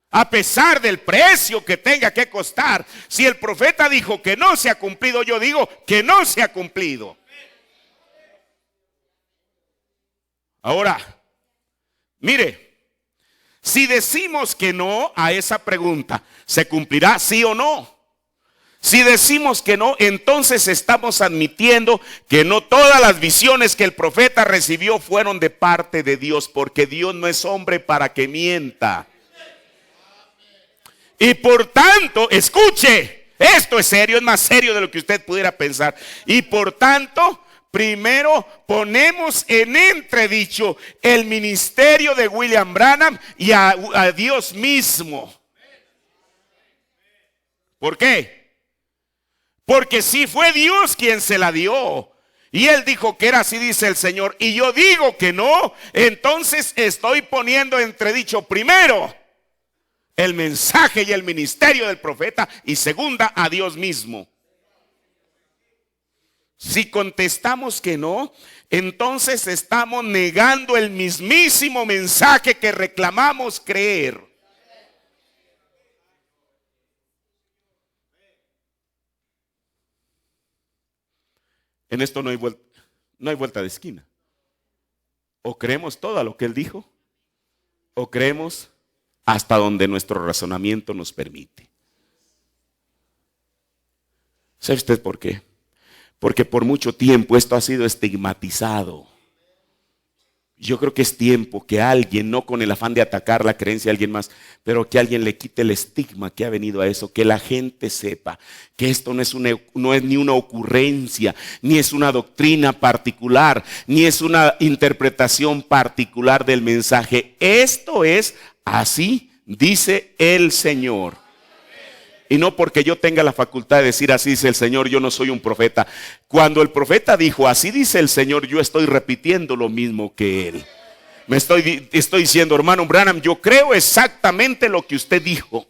A pesar del precio que tenga que costar, si el profeta dijo que no se ha cumplido, yo digo que no se ha cumplido. Ahora, mire, si decimos que no a esa pregunta, ¿se cumplirá sí o no? Si decimos que no, entonces estamos admitiendo que no todas las visiones que el profeta recibió fueron de parte de Dios, porque Dios no es hombre para que mienta. Y por tanto, escuche, esto es serio, es más serio de lo que usted pudiera pensar. Y por tanto, primero ponemos en entredicho el ministerio de William Branham y a Dios mismo. ¿Por qué? Porque si fue Dios quien se la dio. Y él dijo que era así, dice el Señor. Y yo digo que no, entonces estoy poniendo en entredicho primero el mensaje y el ministerio del profeta, y segunda, a Dios mismo. Si contestamos que no, entonces estamos negando el mismísimo mensaje que reclamamos creer. En esto no hay vuelta de esquina. O creemos todo lo que él dijo, o creemos hasta donde nuestro razonamiento nos permite. ¿Sabe usted por qué? Porque por mucho tiempo esto ha sido estigmatizado. Yo creo que es tiempo que alguien, no con el afán de atacar la creencia de alguien más, pero que alguien le quite el estigma que ha venido a eso, que la gente sepa que esto no es ni una ocurrencia, ni es una doctrina particular, ni es una interpretación particular del mensaje. Esto es así, dice el Señor. Y no porque yo tenga la facultad de decir así dice el Señor, yo no soy un profeta. Cuando el profeta dijo así dice el Señor, yo estoy repitiendo lo mismo que él. Estoy diciendo, hermano Branham, yo creo exactamente lo que usted dijo.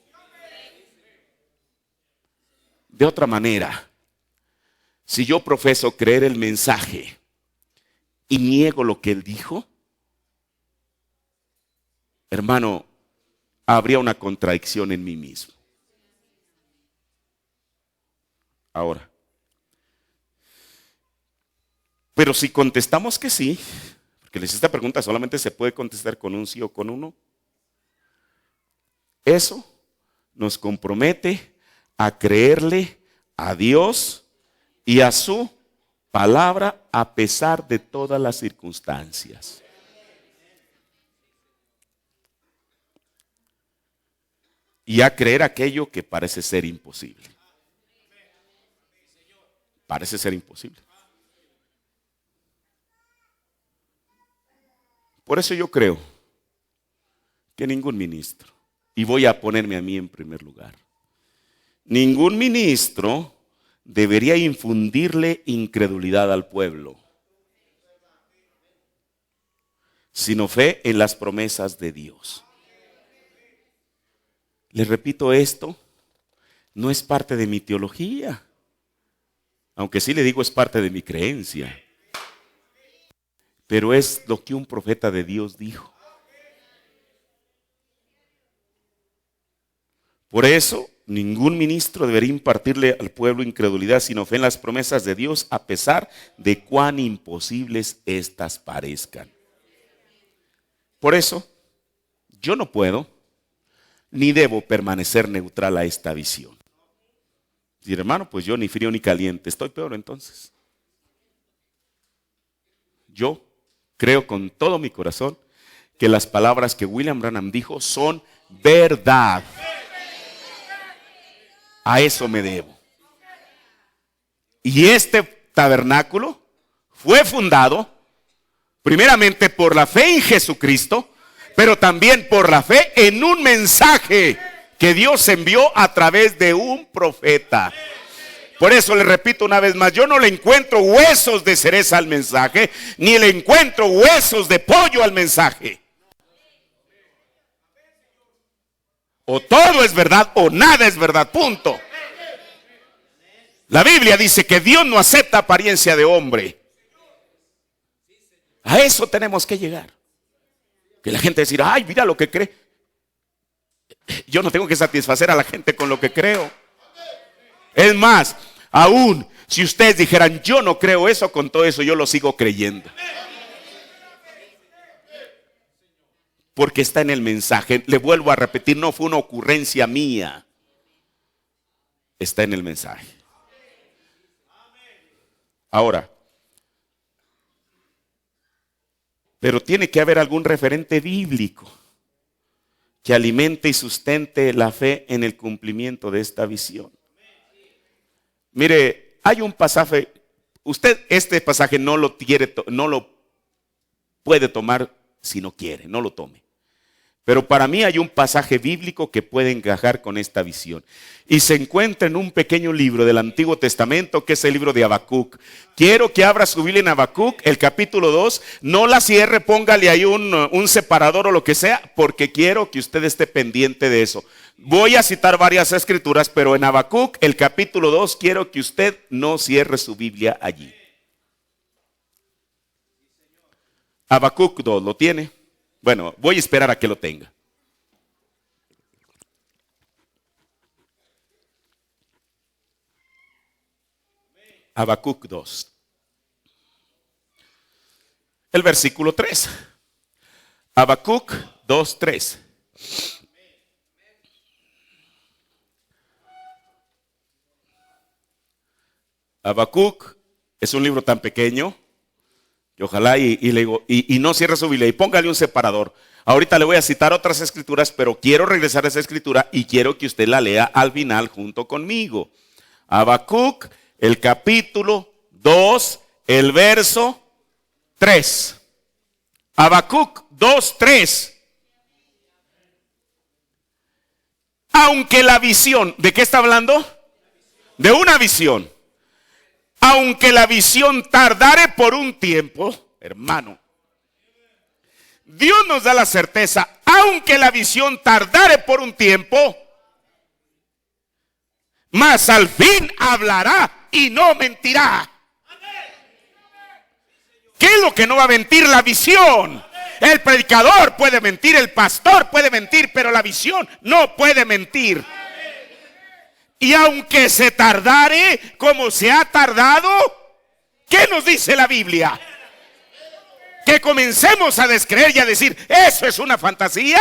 De otra manera, si yo profeso creer el mensaje y niego lo que él dijo, hermano, habría una contradicción en mí mismo. Ahora, pero si contestamos que sí, porque esta pregunta solamente se puede contestar con un sí o con un no, eso nos compromete a creerle a Dios y a su palabra a pesar de todas las circunstancias. Y a creer aquello que parece ser imposible. Parece ser imposible. Por eso yo creo que ningún ministro, y voy a ponerme a mí en primer lugar, ningún ministro debería infundirle incredulidad al pueblo, sino fe en las promesas de Dios. Les repito, esto no es parte de mi teología, aunque sí le digo es parte de mi creencia, pero es lo que un profeta de Dios dijo. Por eso, ningún ministro debería impartirle al pueblo incredulidad, sino fe en las promesas de Dios, a pesar de cuán imposibles éstas parezcan. Por eso, yo no puedo ni debo permanecer neutral a esta visión. Decir, hermano, pues yo ni frío ni caliente, estoy peor entonces. Yo creo con todo mi corazón que las palabras que William Branham dijo son verdad. A eso me debo. Y este tabernáculo fue fundado primeramente por la fe en Jesucristo, pero también por la fe en un mensaje que Dios envió a través de un profeta. Por eso le repito una vez más, yo no le encuentro huesos de cereza al mensaje, ni le encuentro huesos de pollo al mensaje. O todo es verdad o nada es verdad, punto. La Biblia dice que Dios no acepta apariencia de hombre. A eso tenemos que llegar. Que la gente decir, ay, mira lo que cree. Yo no tengo que satisfacer a la gente con lo que creo. Es más, aún si ustedes dijeran, yo no creo eso, con todo eso yo lo sigo creyendo. Porque está en el mensaje. Le vuelvo a repetir, no fue una ocurrencia mía. Está en el mensaje. Ahora, pero tiene que haber algún referente bíblico que alimente y sustente la fe en el cumplimiento de esta visión. Mire, hay un pasaje, usted este pasaje no lo puede tomar si no quiere, no lo tome. Pero para mí hay un pasaje bíblico que puede encajar con esta visión. Y se encuentra en un pequeño libro del Antiguo Testamento, que es el libro de Habacuc. Quiero que abra su Biblia en Habacuc, el capítulo 2. No la cierre, póngale ahí un separador o lo que sea, porque quiero que usted esté pendiente de eso. Voy a citar varias escrituras, pero en Habacuc, el capítulo 2, quiero que usted no cierre su Biblia allí. Habacuc 2, ¿lo tiene? Bueno, voy a esperar a que lo tenga. Habacuc 2. El versículo 3. Habacuc 2, 3. Habacuc es un libro tan pequeño que ojalá y le digo, y no cierre su Biblia y póngale un separador. Ahorita le voy a citar otras escrituras, pero quiero regresar a esa escritura y quiero que usted la lea al final junto conmigo. Habacuc, el capítulo 2, el verso 3. Habacuc 2, 3. Aunque la visión, ¿de qué está hablando? De una visión. Aunque la visión tardare por un tiempo, hermano, Dios nos da la certeza, aunque la visión tardare por un tiempo, mas al fin hablará y no mentirá. ¿Qué es lo que no va a mentir? La visión. El predicador puede mentir, el pastor puede mentir, pero la visión no puede mentir. Y aunque se tardare como se ha tardado, ¿qué nos dice la Biblia? Que comencemos a descreer y a decir, eso es una fantasía.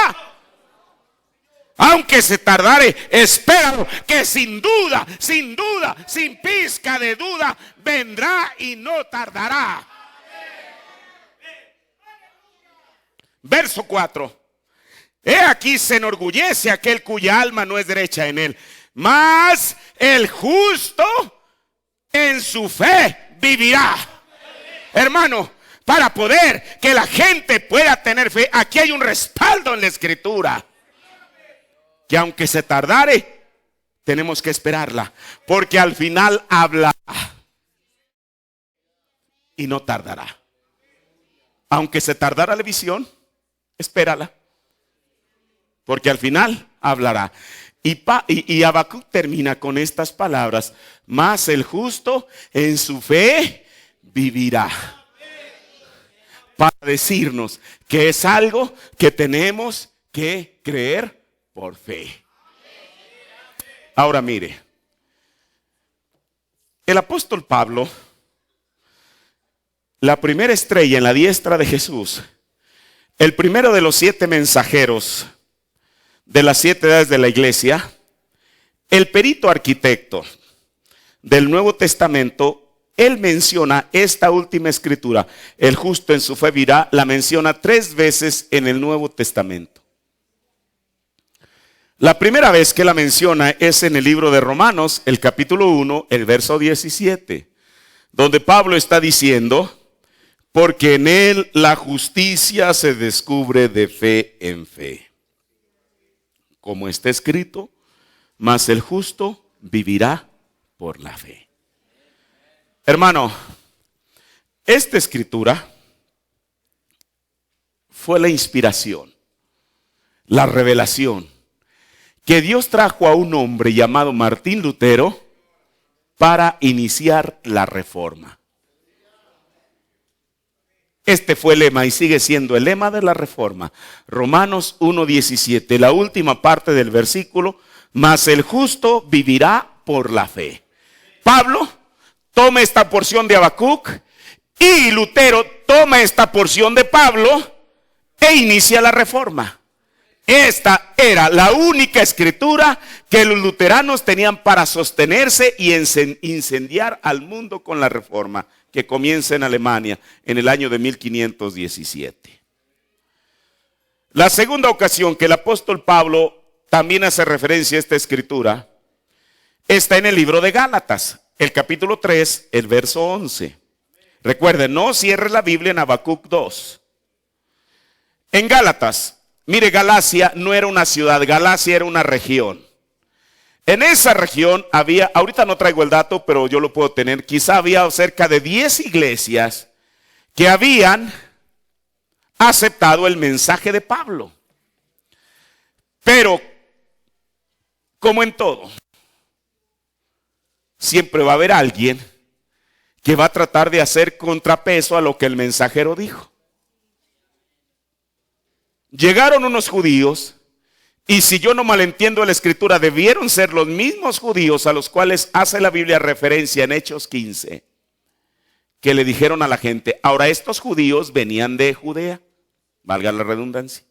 Aunque se tardare, espéralo, que sin duda, sin pizca de duda, vendrá y no tardará. Verso 4. He aquí se enorgullece aquel cuya alma no es derecha en él, mas el justo en su fe vivirá. Hermano, para poder que la gente pueda tener fe, aquí hay un respaldo en la Escritura. Que aunque se tardare, tenemos que esperarla, porque al final hablará y no tardará. Aunque se tardara la visión, espérala, porque al final hablará. Y Habacuc termina con estas palabras: mas el justo en su fe vivirá. Para decirnos que es algo que tenemos que creer por fe. Ahora mire, el apóstol Pablo, la primera estrella en la diestra de Jesús, el primero de los 7 mensajeros de las 7 edades de la iglesia, el perito arquitecto del Nuevo Testamento, él menciona esta última escritura, el justo en su fe vivirá, la menciona 3 veces en el Nuevo Testamento. La primera vez que la menciona es en el libro de Romanos, el capítulo 1, el verso 17, donde Pablo está diciendo, porque en él la justicia se descubre de fe en fe. Como está escrito, mas el justo vivirá por la fe. Hermano, esta escritura fue la inspiración, la revelación que Dios trajo a un hombre llamado Martín Lutero para iniciar la reforma. Este fue el lema y sigue siendo el lema de la reforma. Romanos 1:17, la última parte del versículo, mas el justo vivirá por la fe. Pablo toma esta porción de Habacuc y Lutero toma esta porción de Pablo e inicia la reforma. Esta era la única escritura que los luteranos tenían para sostenerse y incendiar al mundo con la reforma, que comienza en Alemania en el año de 1517. La segunda ocasión que el apóstol Pablo también hace referencia a esta escritura está en el libro de Gálatas, el capítulo 3, el verso 11. Recuerden, no cierre la Biblia en Habacuc 2. En Gálatas, mire, Galacia no era una ciudad, Galacia era una región. En esa región había, ahorita no traigo el dato, pero yo lo puedo tener, quizá había cerca de 10 iglesias que habían aceptado el mensaje de Pablo. Pero, como en todo, siempre va a haber alguien que va a tratar de hacer contrapeso a lo que el mensajero dijo. Llegaron unos judíos, y si yo no malentiendo la escritura, debieron ser los mismos judíos a los cuales hace la Biblia referencia en Hechos 15, que le dijeron a la gente, ahora estos judíos venían de Judea, valga la redundancia,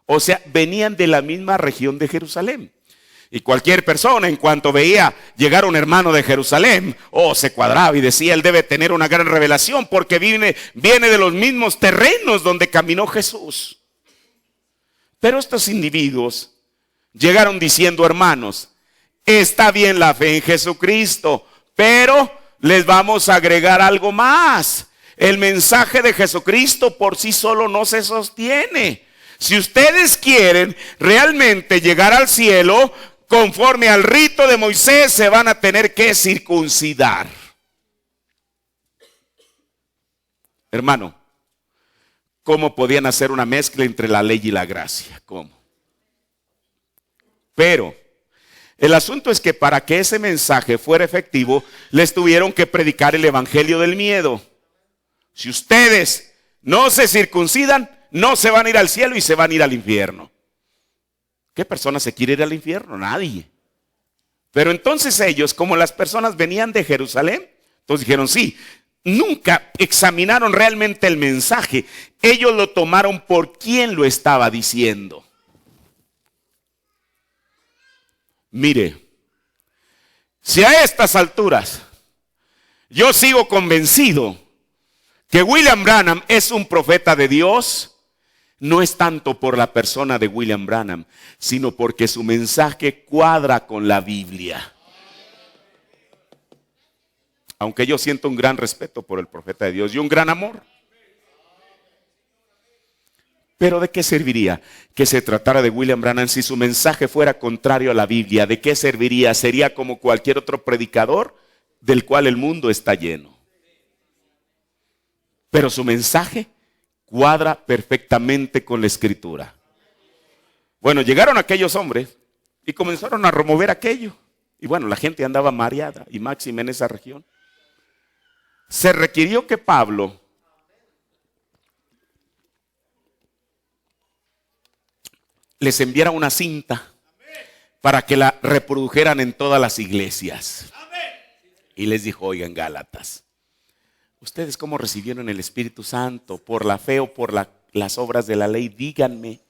o sea, venían de la misma región de Jerusalén. Y cualquier persona, en cuanto veía llegar un hermano de Jerusalén, se cuadraba y decía, él debe tener una gran revelación porque viene de los mismos terrenos donde caminó Jesús. Pero estos individuos llegaron diciendo, hermanos, está bien la fe en Jesucristo, pero les vamos a agregar algo más. El mensaje de Jesucristo por sí solo no se sostiene. Si ustedes quieren realmente llegar al cielo, conforme al rito de Moisés, se van a tener que circuncidar. Hermano, ¿cómo podían hacer una mezcla entre la ley y la gracia? ¿Cómo? Pero el asunto es que para que ese mensaje fuera efectivo, les tuvieron que predicar el evangelio del miedo. Si ustedes no se circuncidan, no se van a ir al cielo y se van a ir al infierno. ¿Qué persona se quiere ir al infierno? Nadie. Pero entonces ellos, como las personas venían de Jerusalén, entonces dijeron sí. Nunca examinaron realmente el mensaje. Ellos lo tomaron por quien lo estaba diciendo. Mire, si a estas alturas yo sigo convencido que William Branham es un profeta de Dios, no es tanto por la persona de William Branham, sino porque su mensaje cuadra con la Biblia. Aunque yo siento un gran respeto por el profeta de Dios y un gran amor. Pero ¿de qué serviría que se tratara de William Branham si su mensaje fuera contrario a la Biblia? ¿De qué serviría? Sería como cualquier otro predicador del cual el mundo está lleno. Pero su mensaje cuadra perfectamente con la Escritura. Bueno, llegaron aquellos hombres y comenzaron a remover aquello. Y bueno, la gente andaba mareada y máxima en esa región. Se requirió que Pablo les enviara una cinta para que la reprodujeran en todas las iglesias. Y les dijo, oigan, Gálatas, ¿ustedes cómo recibieron el Espíritu Santo? ¿Por la fe o por las obras de la ley? Díganme.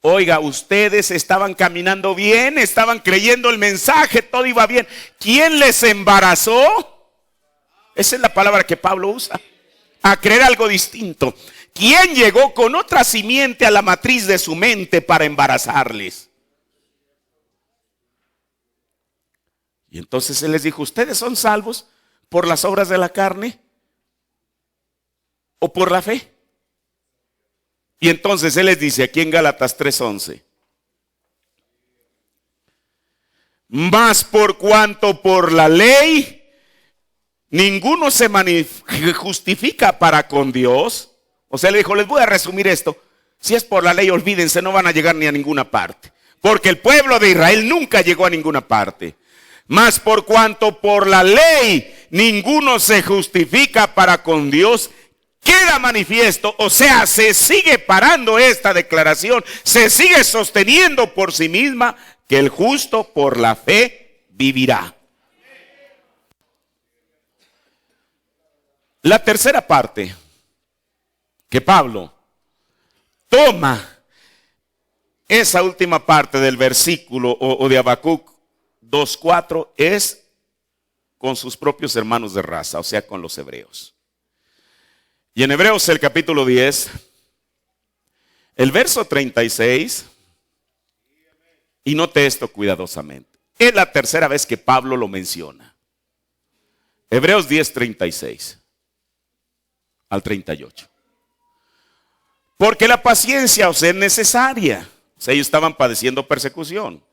Oiga, ustedes estaban caminando bien, estaban creyendo el mensaje, todo iba bien. ¿Quién les embarazó? Esa es la palabra que Pablo usa. A creer algo distinto. ¿Quién llegó con otra simiente a la matriz de su mente para embarazarles? Y entonces él les dijo, ¿ustedes son salvos por las obras de la carne o por la fe? Y entonces él les dice aquí en Gálatas 3:11. Mas por cuanto por la ley ninguno se justifica para con Dios. O sea, le dijo, les voy a resumir esto. Si es por la ley, olvídense, no van a llegar ni a ninguna parte. Porque el pueblo de Israel nunca llegó a ninguna parte. Mas por cuanto por la ley ninguno se justifica para con Dios, queda manifiesto, o sea, se sigue parando esta declaración, se sigue sosteniendo por sí misma, que el justo por la fe vivirá. La tercera parte que Pablo toma, esa última parte del versículo o de Habacuc 2:4, es con sus propios hermanos de raza, o sea, con los hebreos. Y en Hebreos el capítulo 10, el verso 36, y note esto cuidadosamente, es la tercera vez que Pablo lo menciona. Hebreos 10:36 al 38. Porque la paciencia os es necesaria. O sea, ellos estaban padeciendo persecución.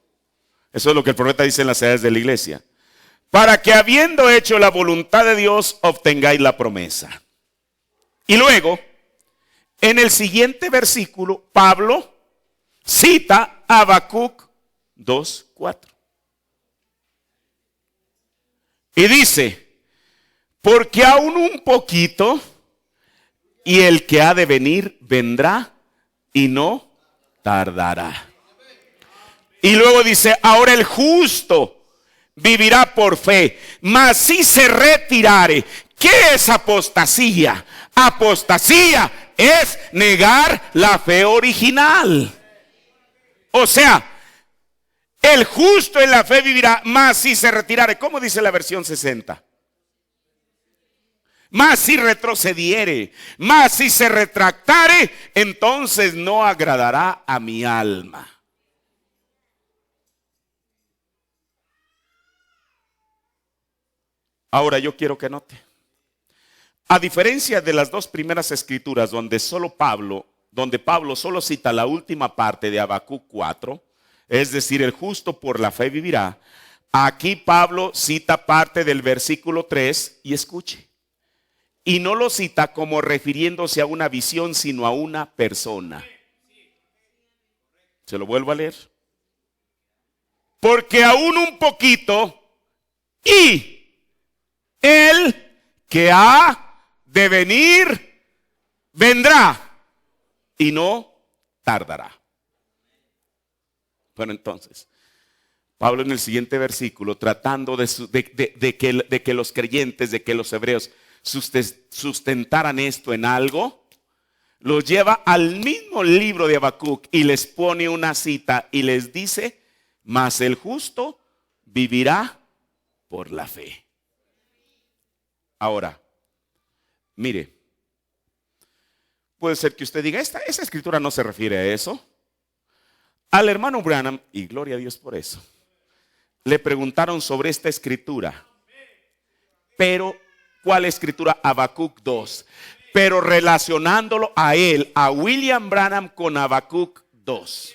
Eso es lo que el profeta dice en las edades de la iglesia. Para que habiendo hecho la voluntad de Dios, obtengáis la promesa. Y luego, en el siguiente versículo, Pablo cita a Habacuc 2:4. Y dice, porque aún un poquito, y el que ha de venir vendrá y no tardará. Y luego dice, ahora el justo vivirá por fe, mas si se retirare. ¿Qué es apostasía? Apostasía es negar la fe original. O sea, el justo en la fe vivirá, mas si se retirare. ¿Cómo dice la versión 60? Mas si retrocediere, mas si se retractare, entonces no agradará a mi alma. Ahora yo quiero que note, a diferencia de las dos primeras escrituras donde Pablo solo cita la última parte de Habacuc 4, es decir, el justo por la fe vivirá, aquí Pablo cita parte del versículo 3 y escuche. Y no lo cita como refiriéndose a una visión, sino a una persona. Se lo vuelvo a leer. Porque aún un poquito, y el que ha de venir, vendrá y no tardará. Bueno, entonces, Pablo en el siguiente versículo, tratando de que los creyentes, de que los hebreos sustentaran esto en algo, los lleva al mismo libro de Habacuc y les pone una cita y les dice: mas el justo vivirá por la fe. Ahora, mire, puede ser que usted diga, esa escritura no se refiere a eso. Al hermano Branham, y gloria a Dios por eso, le preguntaron sobre esta escritura. Pero, ¿cuál escritura? Habacuc 2. Pero relacionándolo a él, a William Branham, con Habacuc 2.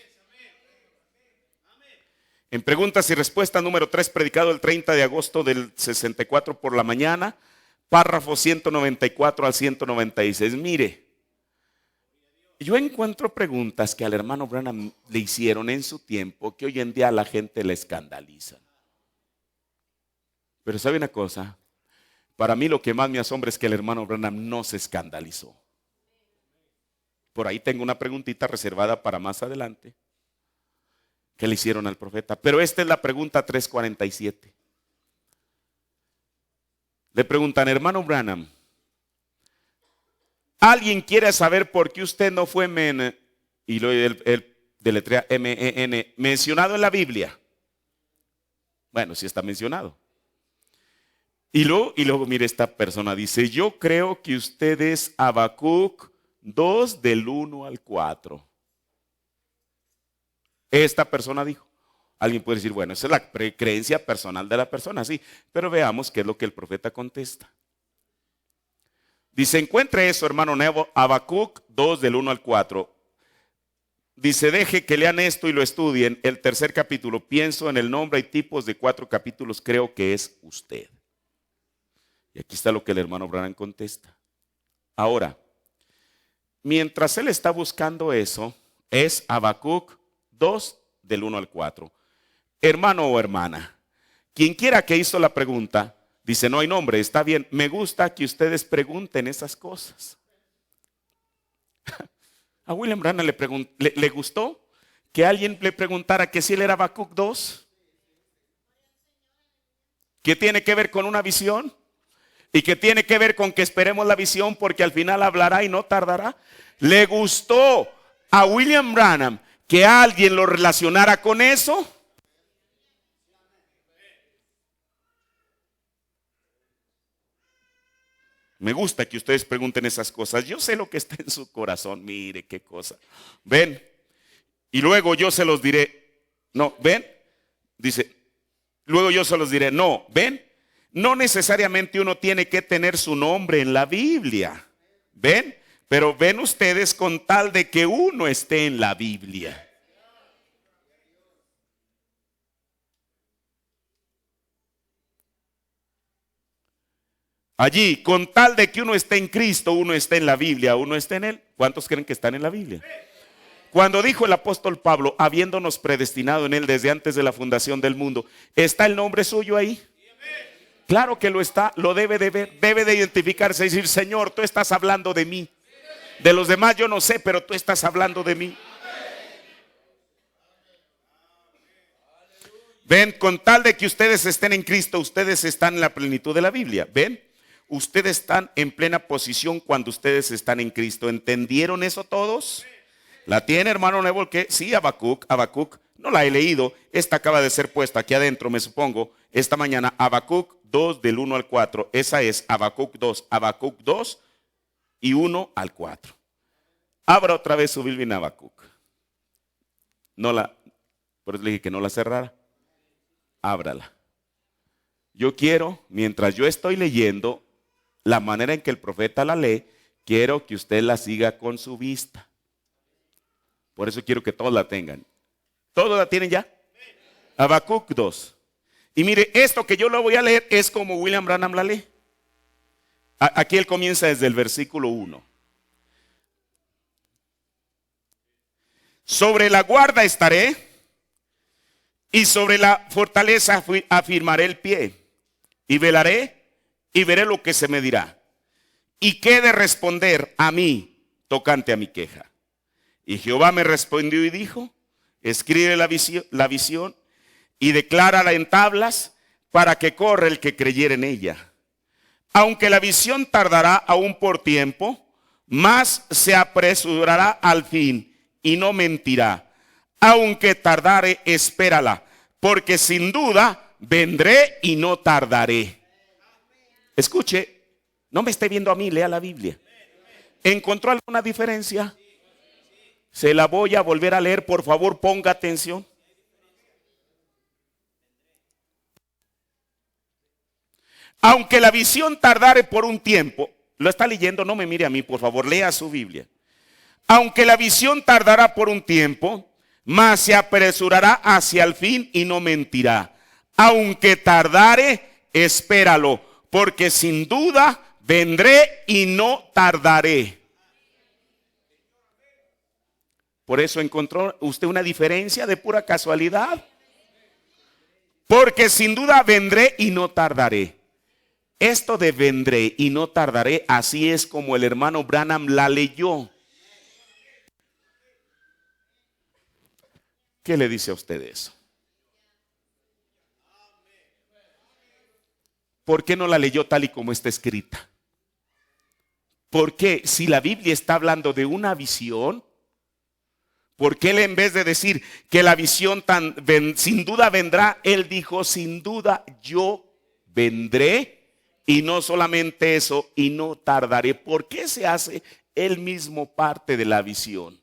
En preguntas y respuestas número 3, predicado el 30 de agosto del 64 por la mañana, párrafo 194 al 196. Mire, yo encuentro preguntas que al hermano Branham le hicieron en su tiempo que hoy en día a la gente le escandalizan. Pero ¿sabe una cosa? Para mí lo que más me asombra es que el hermano Branham no se escandalizó. Por ahí tengo una preguntita reservada para más adelante que le hicieron al profeta. Pero esta es la pregunta 347. Le preguntan: hermano Branham, ¿alguien quiere saber por qué usted no fue y lo deletrea M-E-N, mencionado en la Biblia? Bueno, sí está mencionado. Y luego mire, esta persona dice: yo creo que usted es Habacuc 2 del 1 al 4. Esta persona dijo. Alguien puede decir, bueno, esa es la creencia personal de la persona, sí. Pero veamos qué es lo que el profeta contesta. Dice: encuentre eso, hermano Nebo, Habacuc 2 del 1 al 4. Dice: deje que lean esto y lo estudien. El tercer capítulo, pienso en el nombre y tipos de 4 capítulos, creo que es usted. Y aquí está lo que el hermano Branham contesta. Ahora, mientras él está buscando eso, es Habacuc 2 del 1 al 4. Hermano o hermana, quien quiera que hizo la pregunta, dice: no hay nombre, está bien. Me gusta que ustedes pregunten esas cosas. A William Branham le gustó que alguien le preguntara que si él era Habacuc 2. ¿Qué tiene que ver con una visión? Y que tiene que ver con que esperemos la visión porque al final hablará y no tardará. ¿Le gustó a William Branham que alguien lo relacionara con eso? Me gusta que ustedes pregunten esas cosas. Yo sé lo que está en su corazón. Mire qué cosa. ¿Ven? Y luego yo se los diré. No, ¿ven? Dice, luego yo se los diré. No, ¿ven? No necesariamente uno tiene que tener su nombre en la Biblia. ¿Ven? Pero ven ustedes, con tal de que uno esté en la Biblia. Allí, con tal de que uno esté en Cristo, uno esté en la Biblia, uno esté en Él. ¿Cuántos creen que están en la Biblia? Cuando dijo el apóstol Pablo, habiéndonos predestinado en Él desde antes de la fundación del mundo, ¿está el nombre suyo ahí? Claro que lo está, lo debe de ver, debe de identificarse y decir: Señor, tú estás hablando de mí. De los demás yo no sé, pero tú estás hablando de mí. Ven, con tal de que ustedes estén en Cristo, ustedes están en la plenitud de la Biblia. Ven, ustedes están en plena posición cuando ustedes están en Cristo. ¿Entendieron eso todos? ¿La tiene, hermano Nebo? Que sí, Habacuc, no la he leído. Esta acaba de ser puesta aquí adentro, me supongo, esta mañana. Habacuc 2 del 1 al 4. Esa es Habacuc 2 y 1 al 4. Abra otra vez su Biblia en Habacuc. Por eso le dije que no la cerrara. Ábrala. Yo quiero, mientras yo estoy leyendo, la manera en que el profeta la lee, quiero que usted la siga con su vista. Por eso quiero que todos la tengan. ¿Todos la tienen ya? Habacuc 2. Y mire, esto que yo lo voy a leer es como William Branham la lee. Aquí él comienza desde el versículo 1. Sobre la guarda estaré, y sobre la fortaleza afirmaré el pie, y velaré, y veré lo que se me dirá. ¿y qué he de responder a mí tocante a mi queja? Y Jehová me respondió y dijo, escribe la visión y declárala en tablas para que corra el que creyere en ella. Aunque la visión tardará aún por tiempo, mas se apresurará al fin y no mentirá. Aunque tardare, espérala, porque sin duda vendré y no tardaré. Escuche, no me esté viendo a mí, lea la Biblia. ¿Encontró alguna diferencia? Se la voy a volver a leer, por favor, ponga atención. Aunque la visión tardare por un tiempo, lo está leyendo, no me mire a mí, por favor, lea su Biblia. Aunque la visión tardará por un tiempo, mas se apresurará hacia el fin y no mentirá. Aunque tardare, espéralo, porque sin duda vendré y no tardaré. Por eso encontró usted una diferencia de pura casualidad. Porque sin duda vendré y no tardaré. Esto de vendré y no tardaré, así es como el hermano Branham la leyó. ¿Qué le dice a usted eso? ¿Por qué no la leyó tal y como está escrita? Porque si la Biblia está hablando de una visión, ¿por qué él, en vez de decir que la visión sin duda vendrá, él dijo sin duda yo vendré? Y no solamente eso, y no tardaré. ¿Por qué se hace él mismo parte de la visión?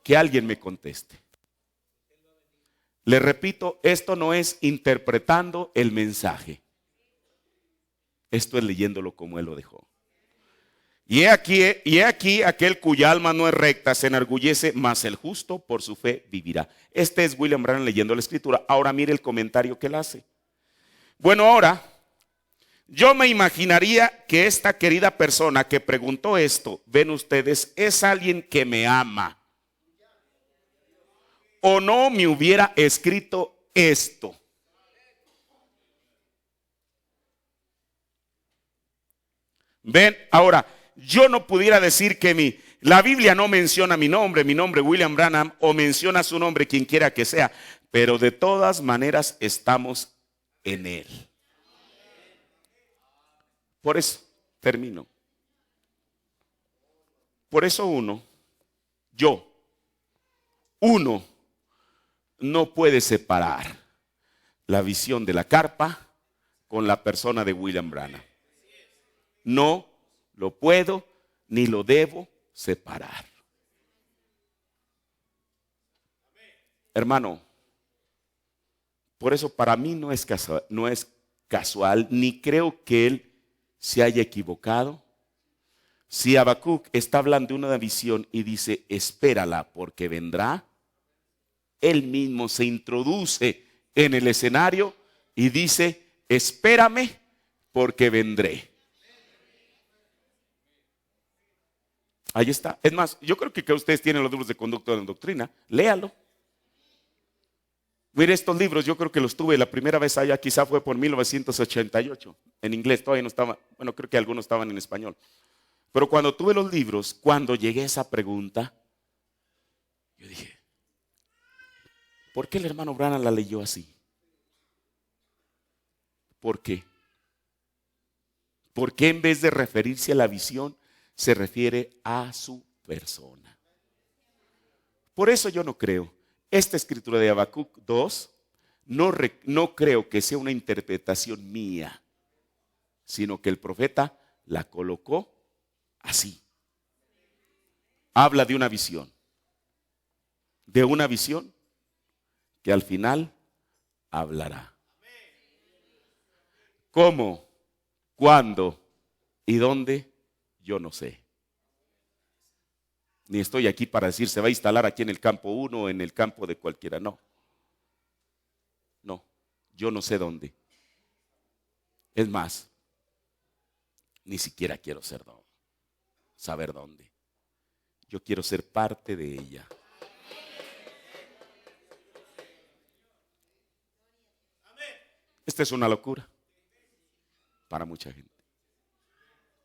Que alguien me conteste. Le repito, esto no es interpretando el mensaje. Esto es leyéndolo como él lo dejó. Y he aquí aquel cuya alma no es recta se enorgullece, mas el justo por su fe vivirá. Este es William Branham leyendo la escritura. Ahora mire el comentario que él hace. Bueno, ahora, yo me imaginaría que esta querida persona que preguntó esto, ven ustedes, es alguien que me ama. O no me hubiera escrito esto. Ven, ahora, yo no pudiera decir que la Biblia no menciona mi nombre William Branham, o menciona su nombre quien quiera que sea, pero de todas maneras estamos en él. Por eso termino. Por eso uno no puede separar la visión de la carpa con la persona de William Branham. No lo puedo ni lo debo separar. Hermano, por eso para mí no es casual, ni creo que él se haya equivocado. Si Habacuc está hablando de una visión y dice, espérala porque vendrá, él mismo se introduce en el escenario y dice, espérame porque vendré. Ahí está. Es más, yo creo que ustedes tienen los libros de conducta de la doctrina. Léalo. Mire, estos libros yo creo que los tuve la primera vez allá, quizá fue por 1988. En inglés todavía no estaba, bueno, creo que algunos estaban en español. Pero cuando tuve los libros, cuando llegué a esa pregunta, yo dije, ¿por qué el hermano Branham la leyó así? ¿Por qué? ¿Por qué en vez de referirse a la visión, se refiere a su persona? Por eso yo no creo. Esta escritura de Habacuc 2, no creo que sea una interpretación mía, sino que el profeta la colocó así. Habla de una visión que al final hablará. ¿Cómo? ¿Cuándo? ¿Y dónde? Yo no sé. Ni estoy aquí para decir se va a instalar aquí en el campo 1 o en el campo de cualquiera. No, yo no sé dónde. Es más, ni siquiera quiero saber dónde. Yo quiero ser parte de ella. Esta es una locura para mucha gente.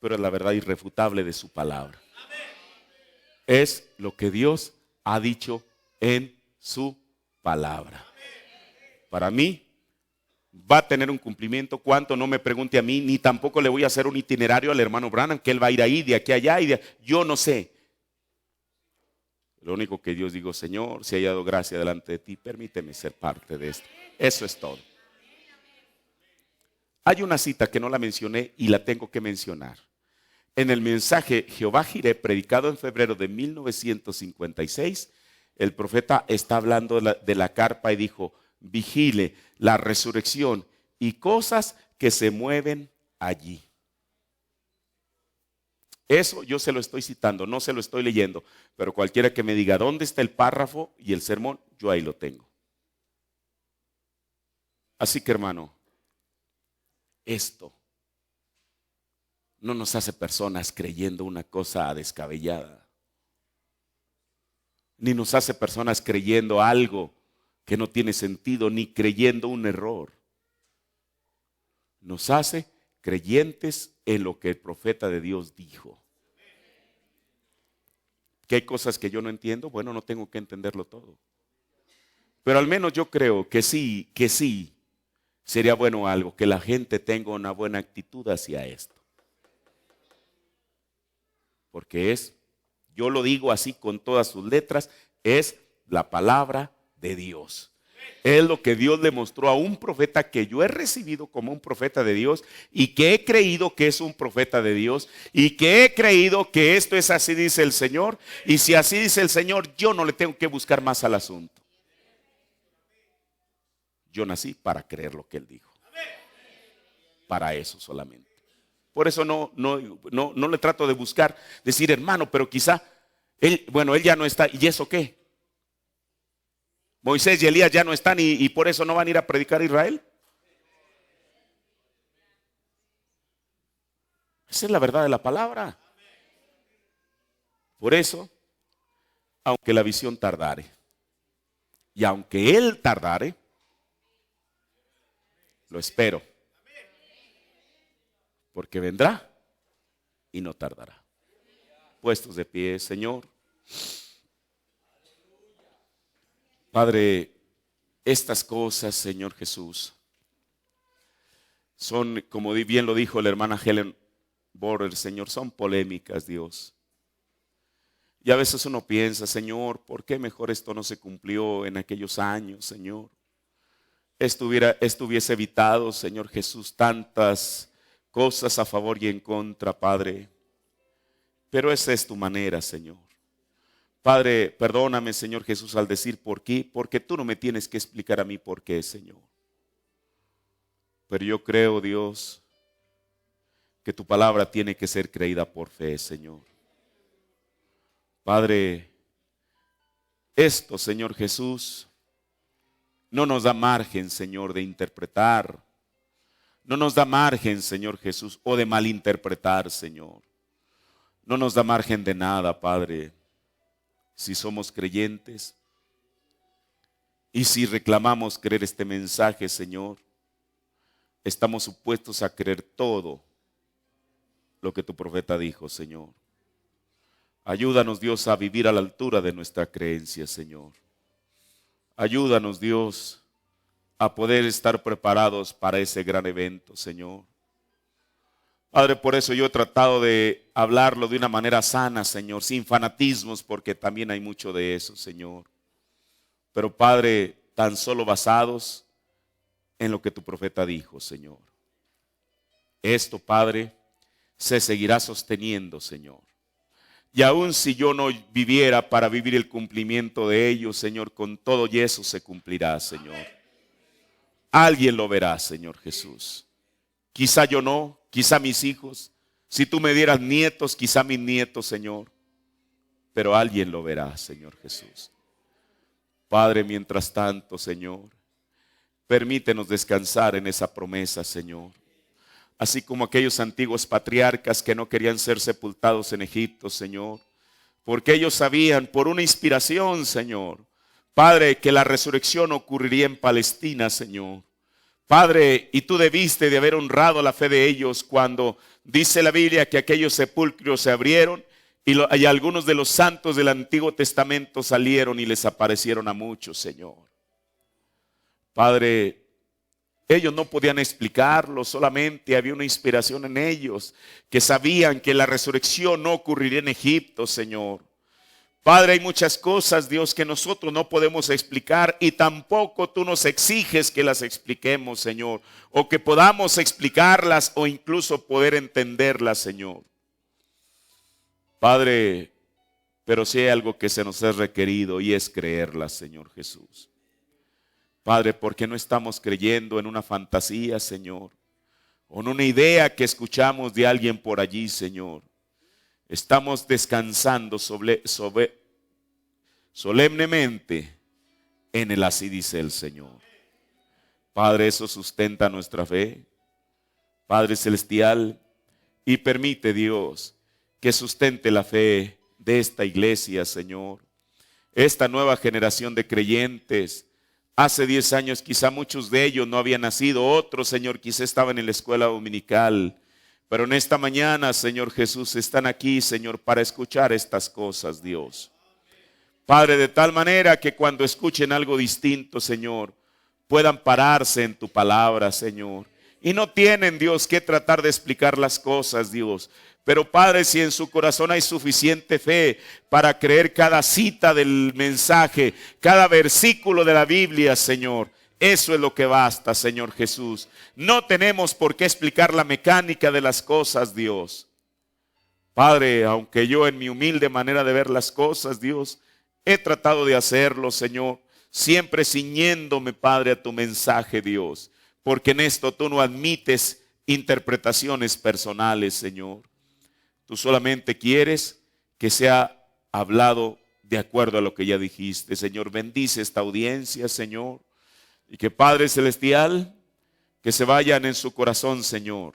pero es la verdad irrefutable de su palabra. Es lo que Dios ha dicho en su palabra. Para mí va a tener un cumplimiento. Cuánto, no me pregunte a mí, ni tampoco le voy a hacer un itinerario al hermano Branham, que él va a ir ahí, de aquí a allá, yo no sé. Lo único que Dios digo, Señor, si he hallado gracia delante de ti, permíteme ser parte de esto. Eso es todo. Hay una cita que no la mencioné y la tengo que mencionar. En el mensaje Jehová Jireh, predicado en febrero de 1956, el profeta está hablando de la carpa y dijo: vigile la resurrección y cosas que se mueven allí. Eso yo se lo estoy citando, no se lo estoy leyendo, pero cualquiera que me diga dónde está el párrafo y el sermón, yo ahí lo tengo. Así que, hermano, esto no nos hace personas creyendo una cosa descabellada, ni nos hace personas creyendo algo que no tiene sentido, ni creyendo un error. Nos hace creyentes en lo que el profeta de Dios dijo. ¿Que hay cosas que yo no entiendo? Bueno, no tengo que entenderlo todo. Pero al menos yo creo que sí, sería bueno algo, que la gente tenga una buena actitud hacia esto. Porque yo lo digo así con todas sus letras, es la palabra de Dios. Es lo que Dios le mostró a un profeta que yo he recibido como un profeta de Dios y que he creído que es un profeta de Dios y que he creído que esto es así dice el Señor, y si así dice el Señor, yo no le tengo que buscar más al asunto. Yo nací para creer lo que Él dijo. Para eso solamente. Por eso no le trato de buscar, decir hermano, pero quizá él ya no está, ¿y eso qué? Moisés y Elías ya no están y por eso no van a ir a predicar a Israel. Esa es la verdad de la palabra. Por eso, aunque la visión tardare, y aunque Él tardare, lo espero. Porque vendrá y no tardará. Puestos de pie, Señor. Padre, estas cosas, Señor Jesús, son, como bien lo dijo la hermana Helen Border, Señor, son polémicas, Dios. Y a veces uno piensa, Señor, ¿por qué mejor esto no se cumplió en aquellos años, Señor? Estuviese evitado, Señor Jesús, tantas cosas a favor y en contra, Padre. Pero esa es tu manera, Señor. Padre, perdóname, Señor Jesús, al decir por qué, porque tú no me tienes que explicar a mí por qué, Señor. Pero yo creo, Dios, que tu palabra tiene que ser creída por fe, Señor. Padre, esto, Señor Jesús, no nos da margen, Señor, de interpretar. No nos da margen, Señor Jesús, o de malinterpretar, Señor. No nos da margen de nada, Padre. Si somos creyentes y si reclamamos creer este mensaje, Señor, estamos supuestos a creer todo lo que tu profeta dijo, Señor. Ayúdanos, Dios, a vivir a la altura de nuestra creencia, Señor. Ayúdanos, Dios, a poder estar preparados para ese gran evento, Señor. Padre, por eso yo he tratado de hablarlo de una manera sana, Señor, sin fanatismos, porque también hay mucho de eso, Señor. Pero, Padre, tan solo basados en lo que tu profeta dijo, Señor. Esto, Padre, se seguirá sosteniendo, Señor. Y aun si yo no viviera para vivir el cumplimiento de ello, Señor, con todo y eso se cumplirá, Señor. Alguien lo verá, Señor Jesús. Quizá yo no, quizá mis hijos. Si tú me dieras nietos, quizá mis nietos, Señor. Pero alguien lo verá, Señor Jesús. Padre, mientras tanto, Señor, permítenos descansar en esa promesa, Señor. Así como aquellos antiguos patriarcas que no querían ser sepultados en Egipto, Señor. Porque ellos sabían por una inspiración, Señor, Padre, que la resurrección ocurriría en Palestina, Señor. Padre, y tú debiste de haber honrado la fe de ellos cuando dice la Biblia que aquellos sepulcros se abrieron y algunos de los santos del Antiguo Testamento salieron y les aparecieron a muchos, Señor. Padre, ellos no podían explicarlo, solamente había una inspiración en ellos, que sabían que la resurrección no ocurriría en Egipto, Señor. Padre, hay muchas cosas, Dios, que nosotros no podemos explicar y tampoco tú nos exiges que las expliquemos, Señor, o que podamos explicarlas o incluso poder entenderlas, Señor. Padre, pero sí hay algo que se nos es requerido y es creerlas, Señor Jesús. Padre, porque no estamos creyendo en una fantasía, Señor, o en una idea que escuchamos de alguien por allí, Señor. Estamos descansando solemnemente en el así dice el Señor. Padre, eso sustenta nuestra fe, Padre Celestial, y permite, Dios, que sustente la fe de esta iglesia, Señor. Esta nueva generación de creyentes. Hace 10 años quizá muchos de ellos no habían nacido, otros, Señor, quizá estaban en la escuela dominical. Pero en esta mañana, Señor Jesús, están aquí, Señor, para escuchar estas cosas, Dios. Padre, de tal manera que cuando escuchen algo distinto, Señor, puedan pararse en tu palabra, Señor. Y no tienen, Dios, que tratar de explicar las cosas, Dios. Pero Padre, si en su corazón hay suficiente fe para creer cada cita del mensaje, cada versículo de la Biblia, Señor, eso es lo que basta, Señor Jesús. No tenemos por qué explicar la mecánica de las cosas, Dios. Padre, aunque yo en mi humilde manera de ver las cosas, Dios, he tratado de hacerlo, Señor, siempre ciñéndome, Padre, a tu mensaje, Dios, porque en esto tú no admites interpretaciones personales, Señor. Tú solamente quieres que sea hablado de acuerdo a lo que ya dijiste. Señor, bendice esta audiencia, Señor. Y que Padre Celestial, que se vayan en su corazón, Señor.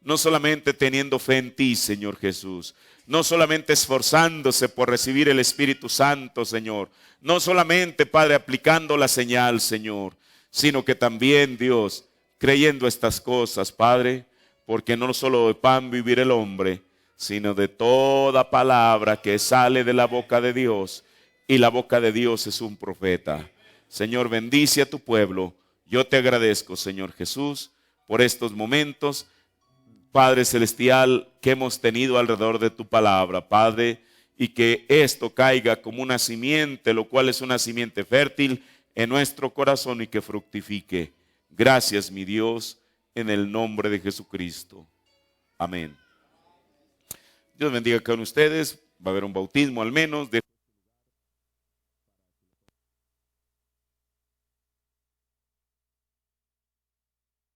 No solamente teniendo fe en ti, Señor Jesús. No solamente esforzándose por recibir el Espíritu Santo, Señor. No solamente, Padre, aplicando la señal, Señor. Sino que también, Dios, creyendo estas cosas, Padre. Porque no solo de pan vivir el hombre, sino de toda palabra que sale de la boca de Dios. Y la boca de Dios es un profeta. Señor, bendice a tu pueblo. Yo te agradezco, Señor Jesús, por estos momentos, Padre Celestial, que hemos tenido alrededor de tu palabra, Padre, y que esto caiga como una simiente, lo cual es una simiente fértil en nuestro corazón y que fructifique. Gracias, mi Dios, en el nombre de Jesucristo. Amén. Dios bendiga a cada uno de ustedes. Va a haber un bautismo al menos de